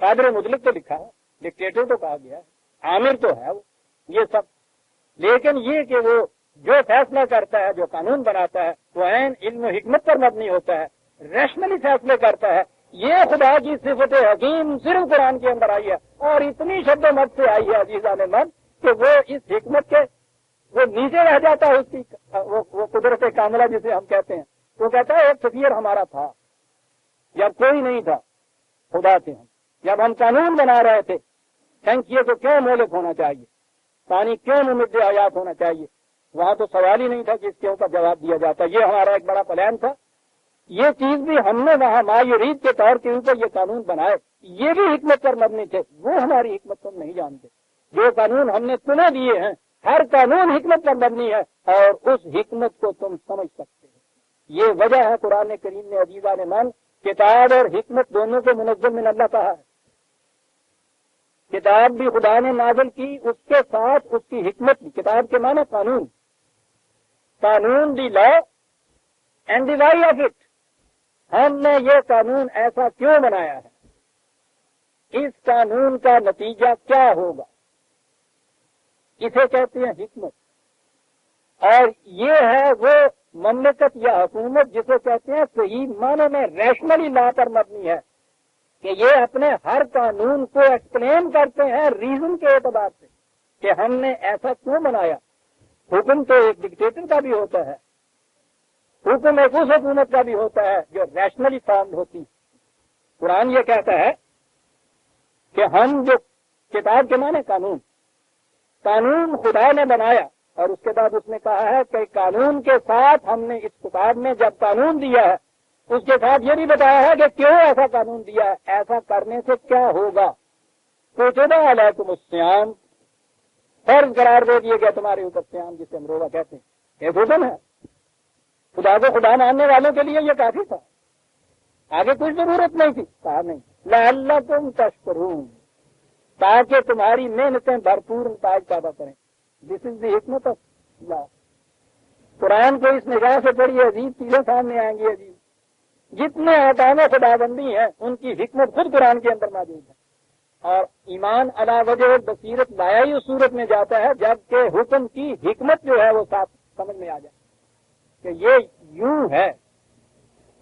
قادر مطلق تو لکھا ہے, ڈکٹیٹر تو کہا گیا ہے, عامر تو ہے وہ, یہ سب. لیکن یہ کہ وہ جو فیصلہ کرتا ہے, جو قانون بناتا ہے, وہ عین علم و حکمت پر مبنی ہوتا ہے, ریشنلی فیصلے کرتا ہے. یہ خدا کی صفت حکیم صرف قرآن کے اندر آئی ہے, اور اتنی شد و مت سے آئی ہے عزیزان من کہ وہ اس حکمت کے وہ نیچے رہ جاتا ہے. اس کی وہ قدرت کاملہ جسے ہم کہتے ہیں, وہ کہتا ہے ایک سفیر ہمارا تھا جب کوئی نہیں تھا, خدا تھے ہم, جب ہم قانون بنا رہے تھے ٹینکیے کو کیوں مہلک ہونا چاہیے, پانی کیوں ممد حیات ہونا چاہیے, وہاں تو سوال ہی نہیں تھا کہ اس کے اوپر جواب دیا جاتا. یہ ہمارا ایک بڑا پلان تھا. یہ چیز بھی ہم نے وہاں مایورید کے طور کے اوپر یہ قانون بنائے, یہ بھی حکمت پر مبنی تھے. وہ ہماری حکمت تم نہیں جانتے. جو قانون ہم نے تمہیں دیے ہیں ہر قانون حکمت پر مبنی ہے, اور اس حکمت کو تم سمجھ سکتے ہو. یہ وجہ ہے قرآن کریم نے عزیزان من کتاب اور حکمت دونوں کو منظم من اللہ کہا ہے. کتاب بھی خدا نے نازل کی, اس کے ساتھ اس کی حکمت بھی. کتاب کے معنی قانون, قانون the law and the why of it. ہم نے یہ قانون ایسا کیوں بنایا ہے, اس قانون کا نتیجہ کیا ہوگا, اسے کہتے ہیں حکمت. اور یہ ہے وہ مملکت یا حکومت جسے کہتے ہیں صحیح معنی میں ریشنلی لا پر مبنی ہے, کہ یہ اپنے ہر قانون کو ایکسپلین کرتے ہیں ریزن کے اعتبار سے کہ ہم نے ایسا کیوں بنایا. حکم تو ایک ڈکٹیٹر کا بھی ہوتا ہے, حکم ایک اس حکومت کا بھی ہوتا ہے جو ریشنلی فارمڈ ہوتی. قرآن یہ کہتا ہے کہ ہم جو کتاب کے معنی قانون, قانون خدا نے بنایا, اور اس کے بعد اس نے کہا ہے کہ قانون کے ساتھ ہم نے اس کتاب میں جب قانون دیا ہے اس کے ساتھ یہ بھی بتایا ہے کہ کیوں ایسا قانون دیا ہے, ایسا کرنے سے کیا ہوگا. کتب علیکم الصیام, فرض قرار دے دیے گیا تمہارے اوپر صیام, جسے ہم روزہ کہتے ہیں. ایک حکم ہے. خدا کو خدا ماننے والوں کے لیے یہ کافی تھا, آگے کوئی ضرورت نہیں تھی. کہا نہیں, لعلکم تشکرون, تاکہ تمہاری محنتیں بھرپور نتائج پیدا کریں. دس از دی حکمت آف لا. قرآن کو اس نگاہ سے بڑی عجیب چیزیں سامنے آئیں گی. عجیب جتنے احکام خدا بندی ہیں ان کی حکمت خود قرآن کے اندر موجود ہے. اور ایمان علی وجہ بصیرت لایا ہی اس صورت میں جاتا ہے جبکہ حکم کی حکمت جو ہے وہ صاف سمجھ میں آ جائے کہ یہ یوں ہے.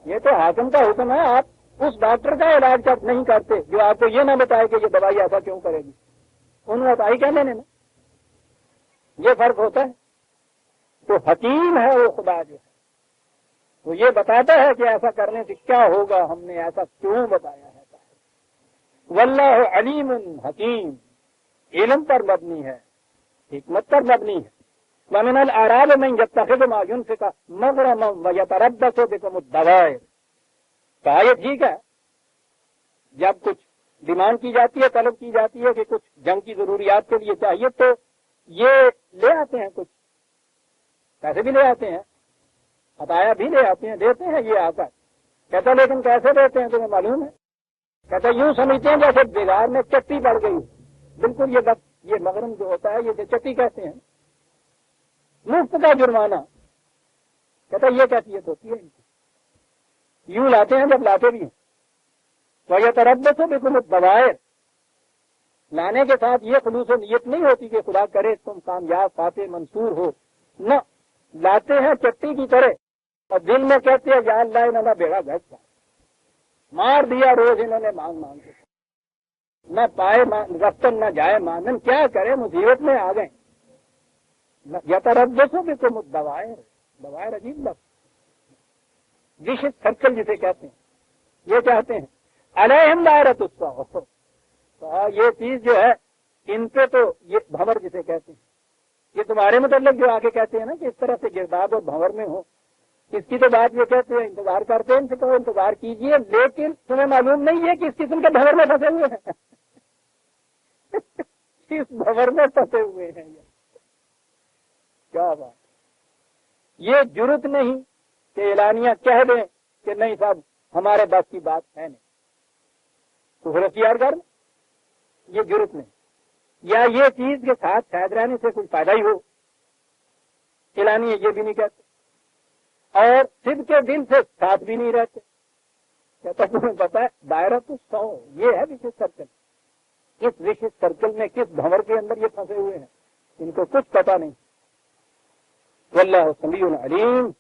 یہ تو حاکم کا حکم ہے, آپ اس ڈاکٹر کا علاج نہیں کرتے جو آپ کو یہ نہ بتائے کہ یہ دوائی ایسا کیوں کرے گی. انہوں نے کہہ دینے نا, یہ فرق ہوتا ہے. تو حکیم ہے وہ خدا جو ہے, وہ یہ بتاتا ہے کہ ایسا کرنے سے کیا ہوگا, ہم نے ایسا کیوں بتایا ہے. واللہ علیم حکیم, علم پر مبنی ہے, حکمت پر مبنی ہے. ومن الاعراب من یتخذ ما ينفق مغرما ویتربص بکم الدوائر. کہا یہ ٹھیک ہے, جب کچھ ڈیمانڈ کی جاتی ہے, طلب کی جاتی ہے کہ کچھ جنگ کی ضروریات کے لیے چاہیے تو یہ لے آتے ہیں, کچھ پیسے بھی لے آتے ہیں, عطایا بھی لے آتے ہیں, دیتے ہیں. یہ آتا ہے, کہتا لیکن کیسے دیتے ہیں تمہیں معلوم ہے؟ کہتا یوں سمجھتے ہیں جیسے بازار میں چٹی پڑ گئی. بالکل یہ مغرم جو ہوتا ہے یہ چٹی کہتے ہیں, مفت کا جرمانہ. کہتا یہ کیفیت ہوتی ہے ان کی, یوں لاتے ہیں جب لاتے بھی ہیں. تو یہ تربت ہو بالکل دوائر, لانے کے ساتھ یہ خلوص و نیت نہیں ہوتی کہ خدا کرے تم کامیاب فاتح منصور ہو, نہ, لاتے ہیں چٹی کی طرح اور دل میں کہتے ہیں یا اللہ انہوں نے بیڑا گھر کا مار دیا روز انہوں نے مانگ کے, نہ پائے رفتن نہ جائے مانن, کیا کرے مصیبت میں آ گئے. یا تربص بکم الدوائر, دوائر عجیب لفظ, وش سرکل جسے کہتے ہیں. یہ چاہتے ہیں علیہم دائرۃ السوء, یہ چیز جو ہے ان پہ تو یہ بھنور جسے کہتے ہیں, یہ تمہارے متعلق جو آگے کہتے ہیں نا کہ اس طرح سے گرداب اور بھنور میں ہو, اس کی تو بات یہ کہتے ہیں انتظار کرتے ہیں, ان سے کہو انتظار کیجئے, لیکن تمہیں معلوم نہیں ہے کہ اس قسم کے بھنور میں پھنسے ہوئے ہیں. کس بھور میں پھنسے ہوئے ہیں یہ؟ کیا بات! یہ جرت نہیں کہ اعلانیہ کہہ دیں کہ نہیں صاحب ہمارے بس کی بات ہے نہیں، کفر اختیار کر، یہ جرت نہیں، یا یہ چیز کے ساتھ شاید رہنے سے کوئی فائدہ ہی ہو، اعلانیہ یہ بھی نہیں کہتے، اور صدق کے دل سے ساتھ بھی نہیں رہتے. کہتا تمہیں پتا ہے دائرہ تو 100، یہ ہے وشش سرکل. اس وشش سرکل میں کس بھنور کے اندر یہ پھنسے ہوئے ہیں ان کو کچھ پتا نہیں. واللہ سمیع علیم.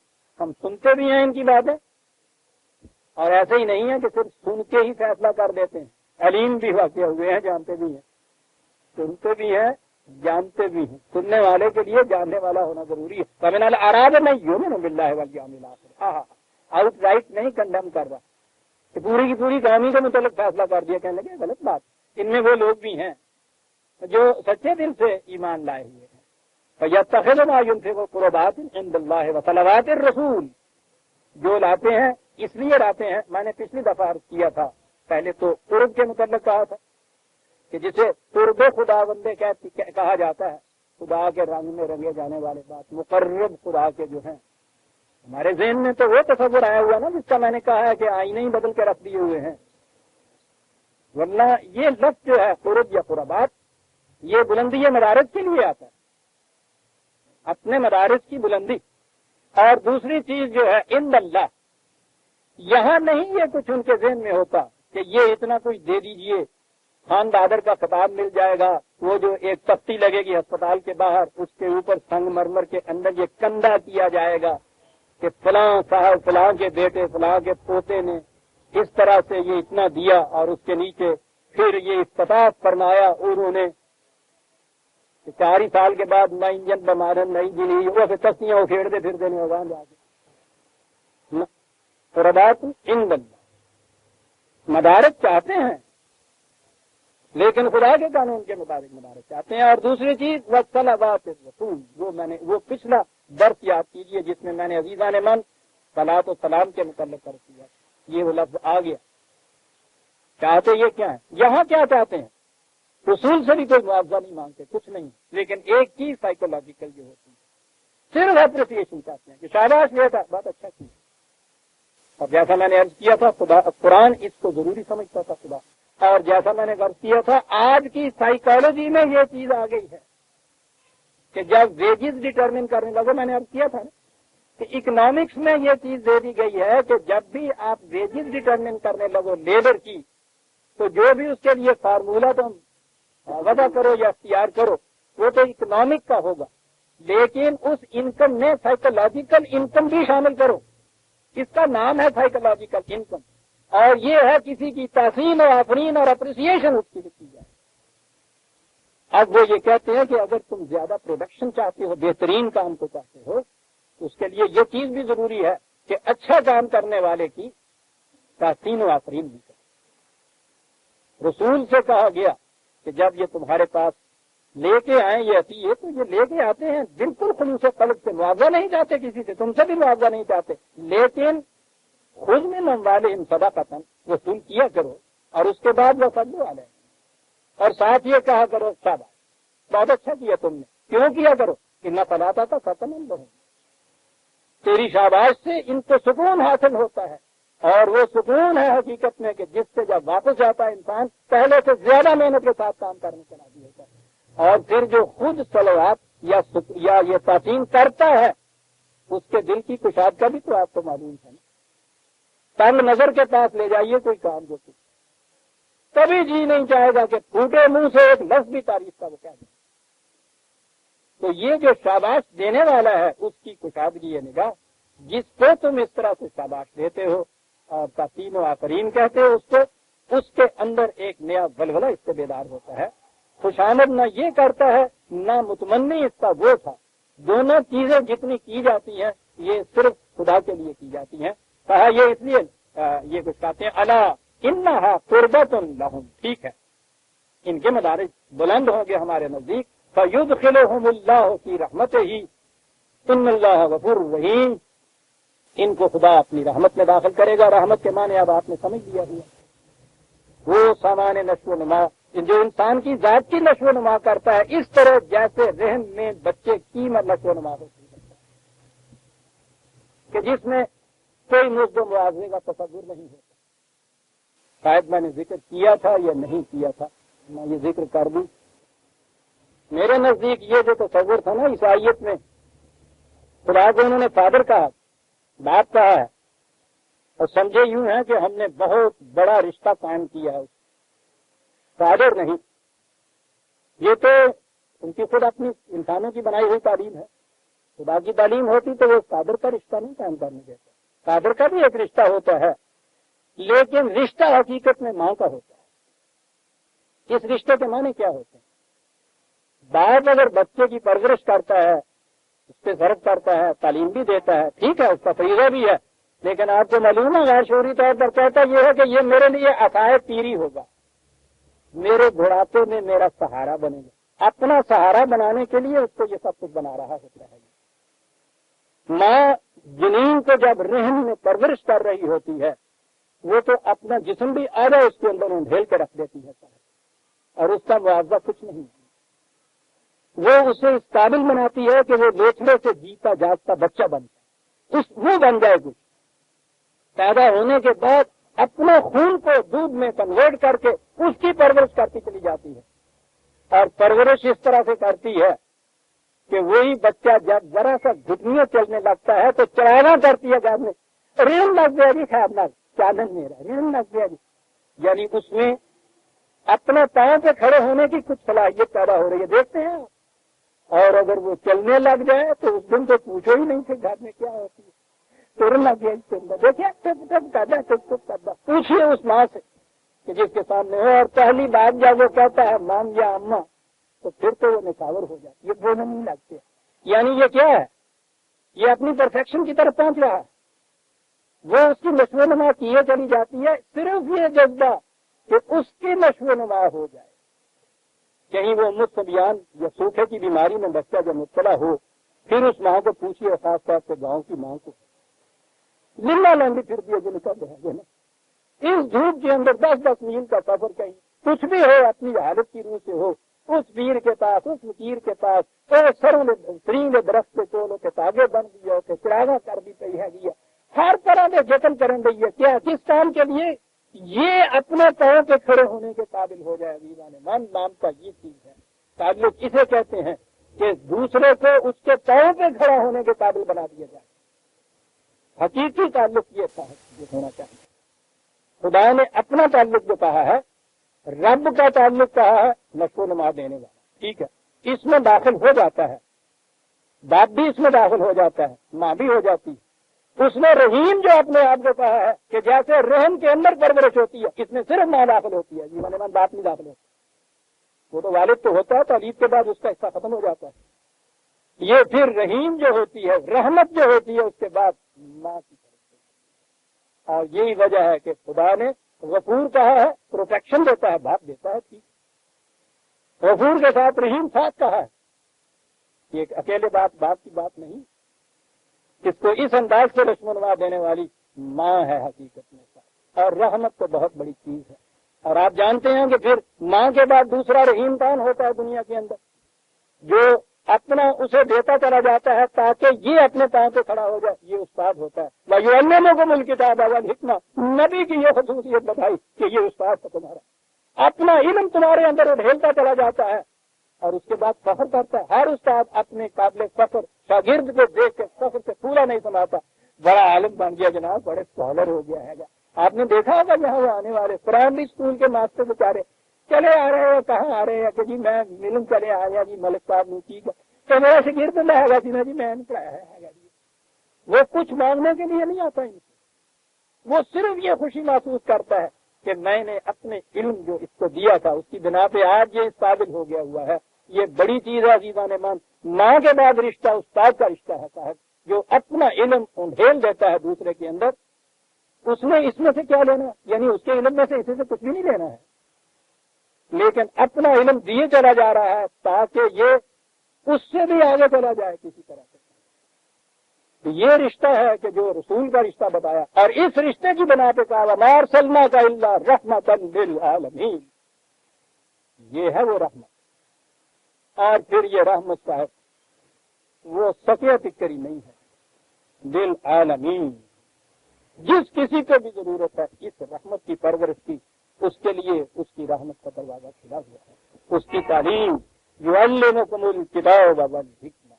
ہم سنتے بھی ہیں ان کی باتیں، اور ایسے ہی نہیں ہے کہ صرف سن کے ہی فیصلہ کر دیتے ہیں، علیم بھی واقع ہوئے ہیں، جانتے بھی ہیں، سنتے بھی ہیں، جانتے بھی ہیں. سننے والے کے لیے جاننے والا ہونا ضروری ہے. فمن الاعراب من یؤمن باللہ والیوم الاخر. آؤٹ رائٹ نہیں کنڈم کر رہا کہ پوری کی پوری قومی کے متعلق فیصلہ کر دیا، کہنے لگے غلط بات. ان میں وہ لوگ بھی ہیں جو سچے دل سے ایمان لائے ہوئے ہیں. فَيَتَّخِذُ مَا يُنْفِقُ قُرُبَاتٍ عِندَ اللَّهِ وَصَلَوَاتِ الرَّسُولِ. جو لاتے ہیں اس لیے لاتے ہیں. میں نے پچھلی دفعہ عرض کیا تھا، پہلے تو قرب کے متعلق کہا تھا کہ جسے قرب خدا بندے کہا جاتا ہے، خدا کے رنگ میں رنگے جانے والے بات، مقرب خدا کے جو ہیں. ہمارے ذہن میں تو وہ تصور آیا ہوا نا جس کا میں نے کہا ہے کہ آئینے ہی بدل کے رکھ دیے ہوئے ہیں. ورنہ یہ لفظ جو ہے قرب یا قربات، یہ بلندی مدارج کے لیے آتا ہے، اپنے مدارج کی بلندی. اور دوسری چیز جو ہے عند اللہ، یہاں نہیں یہ کچھ ان کے ذہن میں ہوتا کہ یہ اتنا کچھ دے دیجئے، خان بہادر کا خطاب مل جائے گا، وہ جو ایک تختی لگے گی ہسپتال کے باہر، اس کے اوپر سنگ مرمر کے اندر یہ کندہ کیا جائے گا کہ فلاں صاحب فلاں کے بیٹے فلاں کے پوتے نے اس طرح سے یہ اتنا دیا، اور اس کے نیچے پھر یہ افتتاح فرمایا انہوں نے کہ 4 ہی سال کے بعد نہ انجن بمارن نئی جلی وہ پھر تختیاں اکھیڑتے پھرتے نہیں ہوگا جا کے. قربات عند اللہ، مدارج چاہتے ہیں لیکن خدا کے قانون کے مطابق مدارج چاہتے ہیں. اور دوسری چیز وصلوات الرسول، وہ پچھلا درس یاد کیجئے جس میں نے عزیزان من صلاۃ و سلام کے متعلق کر دیا، یہ وہ لفظ آ گیا. چاہتے یہ کیا ہے؟ یہاں کیا چاہتے ہیں؟ رسول سے بھی کوئی معاوضہ نہیں مانگتے، کچھ نہیں، لیکن ایک چیز سائیکولوجیکل جو ہوتی ہے، صرف اپریسیشن چاہتے ہیں کہ شاباش بیٹا بات اچھا کی. اور جیسا میں نے عرض کیا تھا قرآن اس کو ضروری سمجھتا تھا خدا. اور جیسا میں نے عرض کیا تھا آج کی سائیکالوجی میں یہ چیز آ گئی ہے کہ جب ویجز ڈٹرمن کرنے لگو، میں نے عرض کیا تھا کہ اکنامکس میں یہ چیز دے دی گئی ہے کہ جب بھی آپ ویجز ڈٹرمن کرنے لگو لیبر کی، تو جو بھی اس کے لیے فارمولہ تم وضع کرو یا اختیار کرو وہ تو اکنامک کا ہوگا، لیکن اس انکم میں سائیکولوجیکل انکم بھی شامل کرو. اس کا نام ہے سائیکولوجیکل انکم، اور یہ ہے کسی کی تحسین اور آفرین اور اپریسیشن اس کی کی جائے. اب وہ یہ کہتے ہیں کہ اگر تم زیادہ پروڈکشن چاہتے ہو، بہترین کام کو چاہتے ہو، تو اس کے لیے یہ چیز بھی ضروری ہے کہ اچھا کام کرنے والے کی تحسین و آفرین بھی کرو. رسول سے کہا گیا کہ جب یہ تمہارے پاس لے کے آئیں یہ عطیے، تو یہ لے کے آتے ہیں بالکل خلوص قلب سے، معاوضہ نہیں چاہتے کسی سے، تم سے بھی معاوضہ نہیں چاہتے، لیکن خود میں اموالہم صدقۃ، وصول کیا کرو، اور اس کے بعد وہ صدقہ علیہ، اور ساتھ یہ کہا کرو شاباش بہت اچھا کیا تم نے. کیوں کیا کرو؟ ان صلاۃ کا ختم لہم، تیری شاباش سے ان کو سکون حاصل ہوتا ہے. اور وہ سکون ہے حقیقت میں کہ جس سے جب واپس جاتا ہے انسان پہلے سے زیادہ محنت کے ساتھ کام کرنے کے راضی ہوتا ہے. اور پھر جو خود صلوات یا یہ تعظیم کرتا ہے اس کے دل کی کشادگی بھی تو آپ کو معلوم ہے نا. تنگ نظر کے پاس لے جائیے کوئی کام جو کبھی جی نہیں چاہے گا کہ پھوٹے منہ سے ایک لفظ بھی تعریف کا وہ کہہ دیں. تو یہ جو شاباش دینے والا ہے اس کی کشادگی نگاہ، جس کو تم اس طرح سے شاباش دیتے ہو اور تحسین و آفرین کہتے ہو اس کو، اس کے اندر ایک نیا ولولہ اس سے بیدار ہوتا ہے. خوشامد نہ یہ کرتا ہے نہ متمنی اس کا وہ تھا. دونوں چیزیں جتنی کی جاتی ہیں یہ صرف خدا کے لیے کی جاتی ہیں. کہا یہ اس لیے یہ کچھ کہتے ہیں الا انہا قربۃ لہم، ٹھیک ہے ان کے مدارج بلند ہوں گے ہمارے نزدیک. فیدخلہم اللہ فی رحمتہ ان اللہ غفور رحیم، ان کو خدا اپنی رحمت میں داخل کرے گا. رحمت کے معنی اب آپ نے سمجھ لیا ہوا، وہ سامان نشو و نما جو انسان کی ذات کی نشو و نما کرتا ہے، اس طرح جیسے رحم میں بچے کی نشو و نما ہوتی ہے کہ جس میں کوئی نسب و موازنے کا تصور نہیں ہوتا۔ شاید میں نے ذکر کیا تھا یا نہیں کیا تھا، میں یہ ذکر کر دوں۔ میرے نزدیک یہ جو تصور تھا نا عیسائیت میں، خدا کو انہوں نے فادر کہا، باپ کہا ہے، اور سمجھے یوں ہے کہ ہم نے بہت بڑا رشتہ قائم کیا ہے، فادر نہیں۔ یہ تو ان کی خود اپنی انسانوں کی بنائی ہوئی تعلیم ہے۔ خدا کی تعلیم ہوتی تو وہ فادر کا رشتہ نہیں قائم کرنے دیتا۔ فادر کا بھی ایک رشتہ ہوتا ہے، لیکن رشتہ حقیقت میں ماں کا ہوتا ہے۔ اس رشتے کے معنی کیا ہوتے ہیں؟ باپ اگر بچے کی پرورش کرتا ہے، اس پہ ضرب کرتا ہے، تعلیم بھی دیتا ہے، ٹھیک ہے، اس کا فریضہ بھی ہے، لیکن آپ کو معلوم ہے غیر شعوری طور پر کہتا یہ ہے کہ یہ میرے لیے عصائے تیری ہوگا، میرے بڑھاپے میں میرا سہارا بنے گا۔ اپنا سہارا بنانے کے لیے اس کو یہ سب کچھ بنا رہا ہوتا ہے۔ ماں جنین کو جب رحم میں پرورش کر رہی ہوتی ہے، وہ تو اپنا جسم بھی آدھا اس کے اندر انڈھیل کے رکھ دیتی ہے، اور اس کا معاوضہ کچھ نہیں۔ وہ اسے اس قابل بناتی ہے کہ وہ لوچڑے سے جیتا جاگتا بچہ بن جائے، وہ بن جائے کچھ۔ پیدا ہونے کے بعد اپنا خون کو دودھ میں کنورٹ کر کے اس کی پرورش کرتی چلی جاتی ہے، اور پرورش اس طرح سے کرتی ہے کہ وہی بچہ جب ذرا سا گھٹنیاں چلنے لگتا ہے تو چراغاں کرتی ہے گھر میں، ریڑھ لگ گیا جی، خیر نہ چالن میرا ریڑھ لگ گیا جی، یعنی اس میں اپنے پاؤں پہ کھڑے ہونے کی کچھ صلاحیت پیدا ہو رہی ہے، دیکھتے ہیں۔ اور اگر وہ چلنے لگ جائے تو اس دن تو پوچھو ہی نہیں کہ گھر میں کیا ہوتی ہے، تر لگ گیا اس کے اندر، دیکھیے کردا پوچھیے اس ماں سے کہ جس کے سامنے ہو، اور پہلی بات جب وہ کہتا ہے مام یا اماں تو پھر تو وہ نچاور ہو جاتی ہے، بولنے نہیں لگتے۔ یعنی یہ کیا ہے؟ یہ اپنی پرفیکشن کی طرف پہنچ رہا ہے، وہ اس کی نشو و نما کیے چلی جاتی ہے، صرف یہ جذبہ کہ اس کی نشو و نما ہو جائے۔ کہیں وہ مستبیان یا سوکھے کی بیماری میں بچہ جب مبتلا ہو، پھر اس ماں کو پوچھیے، خاص طور سے گاؤں کی ماں کو، لمبا لمبی پھر بھی نکل رہے ہیں نا، اس دھوپ کے اندر 10-10 میل کا سفر، کہیں کچھ بھی ہو اپنی حالت کی روح سے ہو، اس پیر کے پاس، اس فقیر کے پاس، سرین درخت کے چولوں کے تاگے بن دیا کہ چراغاں کر دی پی ہے گیا، ہر طرح کے جتن کریں رہی ہے، کیا کس کام کے لیے؟ یہ اپنے پاؤں پہ کھڑے ہونے کے قابل ہو جائے۔ عزیزان من نام کا یہ چیز ہے، تعلق اسے کہتے ہیں کہ دوسرے کو اس کے پاؤں پہ کھڑا ہونے کے قابل بنا دیا جائے۔ حقیقی تعلق یہ تھا جو ہونا چاہیے۔ خدا نے اپنا تعلق جو کہا ہے، رب کا تعلق کہا ہے نشو و نما دینے والا، ٹھیک ہے، اس میں داخل ہو جاتا ہے، باپ بھی اس میں داخل ہو جاتا ہے، ماں بھی ہو جاتی ہے۔ اس نے رحیم جو اپنے آپ کو کہا ہے کہ جیسے رحم کے اندر پرورش ہوتی ہے، اس میں صرف ماں داخل ہوتی ہے، جیون من باپ نہیں داخل ہوتا۔ وہ تو والد تو ہوتا ہے، تعلیم کے بعد اس کا حصہ ختم ہو جاتا ہے۔ یہ پھر رحیم جو ہوتی ہے، رحمت جو ہوتی ہے، اس کے بعد ماں کی طرف سے۔ اور یہی وجہ ہے کہ خدا نے غفور کہا ہے، پروٹیکشن دیتا ہے، باپ دیتا ہے، ٹھیک، غفور کے ساتھ رحیم ساتھ کہا ہے۔ یہ اکیلے باپ کی بات نہیں، اس کو اس انداز سے نشو و نما دینے والی ماں ہے حقیقت میں، اور رحمت تو بہت بڑی چیز ہے۔ اور آپ جانتے ہیں کہ پھر ماں کے بعد دوسرا رحیم کون ہوتا ہے دنیا کے اندر، جو اپنا اسے دیتا چلا جاتا ہے تاکہ یہ اپنے پاؤں پہ کھڑا ہو جائے، یہ استاد ہوتا ہے۔ وَيُعَلِّمُكُمُ الْكِتَابَ وَالْحِكْمَةَ، نبی کی یہ خصوصیت بتائی کہ یہ استاد ہے تمہارا، اپنا علم تمہارے اندر ادھیلتا چلا جاتا ہے، اور اس کے بعد فخر کرتا ہے۔ ہر استاد اپنے قابل فخر شاگرد کو دیکھ کے فخر سے پورا نہیں سناتا، بڑا عالم بن گیا جناب، بڑے اسکالر ہو گیا ہے۔ آپ نے دیکھا ہوگا یہاں وہ آنے والے پرائمری اسکول کے ماسٹر بیچارے چلے آ رہے ہیں، کہاں آ رہے ہیں کہ جی میں ملن چلے آیا جی، ملک صاحب نے ٹھیک ہے تو میرا شاگرد ہے گا جی، جی میں نے پڑھایا ہے جی۔ وہ کچھ مانگنے کے لیے نہیں آتا ان سے، وہ صرف یہ خوشی محسوس کرتا ہے کہ میں نے اپنے علم جو اس کو دیا تھا اس کی بنا پہ آج یہ اس قابل ہو گیا ہوا ہے۔ یہ بڑی چیز ہے عزیزان من، ماں کے بعد رشتہ استاد کا رشتہ ہے صاحب، جو اپنا علم انڈھیل دیتا ہے دوسرے کے اندر۔ اس نے اس میں سے کیا لینا، یعنی اس کے علم میں سے اسے سے کچھ بھی نہیں لینا ہے، لیکن اپنا علم دیے چلا جا رہا ہے تاکہ یہ اس سے بھی آگے چلا جائے کسی طرح سے۔ تو یہ رشتہ ہے کہ جو رسول کا رشتہ بتایا، اور اس رشتے کی بنا پہ کہا وَمَا أَرْسَلْنَاكَ إِلَّا رَحْمَةً لِّلْعَالَمِينَ، یہ ہے وہ رحمت. اور پھر یہ رحمت صاحب وہ سفیہ ٹکری نہیں ہے، للعالمین. جس کسی کو بھی ضرورت ہے اس رحمت کی پرورش کی، اس کے لیے اس کی رحمت کا دروازہ کھلا ہوا ہے. اس کی تعلیم یعلمکم الکتاب والحکمہ،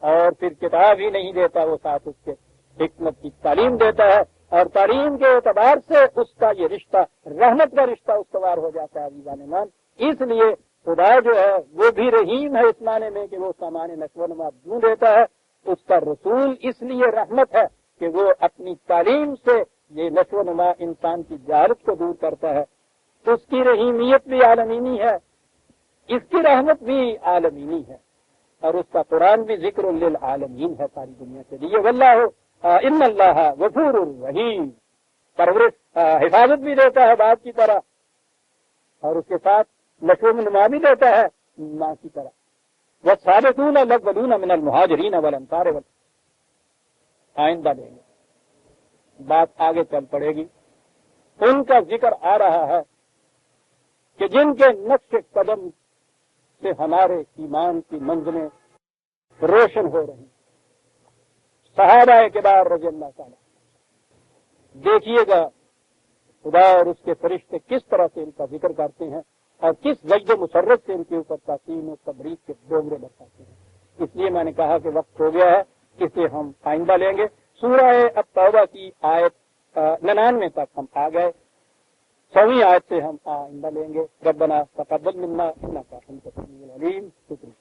اور پھر کتاب ہی نہیں دیتا وہ، ساتھ اس کے حکمت کی تعلیم دیتا ہے. اور تعلیم کے اعتبار سے اس کا یہ رشتہ رحمت کا رشتہ استوار ہو جاتا ہے. عزیزان ایمان، اس لیے خدا جو ہے وہ بھی رحیم ہے اس معنی میں کہ وہ سامان نشو و نما دوں دیتا ہے. اس کا رسول اس لیے رحمت ہے کہ وہ اپنی تعلیم سے یہ نشو و نما انسان کی جہالت کو دور کرتا ہے. اس کی رحیمیت بھی عالمینی ہے، اس کی رحمت بھی عالمینی ہے، اور اس کا قرآن بھی ذکر للعالمین ہے ساری دنیا کے لیے. واللہ ان اللہ غفور الرحیم، پرورش حفاظت بھی دیتا ہے باپ کی طرح، اور اس کے ساتھ نشو و نما بھی دیتا ہے ماں کی طرح. والسابقون الاولون من المہاجرین والانصار. آئندہ دیں گے، بات آگے چل پڑے گی. ان کا ذکر آ رہا ہے کہ جن کے نقش قدم سے ہمارے ایمان کی منزلیں روشن ہو رہی. صحابہ کبار رضی اللہ تعالی، دیکھیے گا خدا اور اس کے فرشتے کس طرح سے ان کا ذکر کرتے ہیں اور کس وجد و مسرت سے ان کے اوپر تحسین و تبریک کے ڈونگرے برساتے ہیں. اس لیے میں نے کہا کہ وقت ہو گیا ہے، اسے ہم آئندہ لیں گے. سورہ التوبہ کی آیت 99 تک ہم آ گئے، 100ویں آیت سے ہم آئندہ لیں گے. ربنا تقبل منا انک انت السمیع العلیم. شکریہ.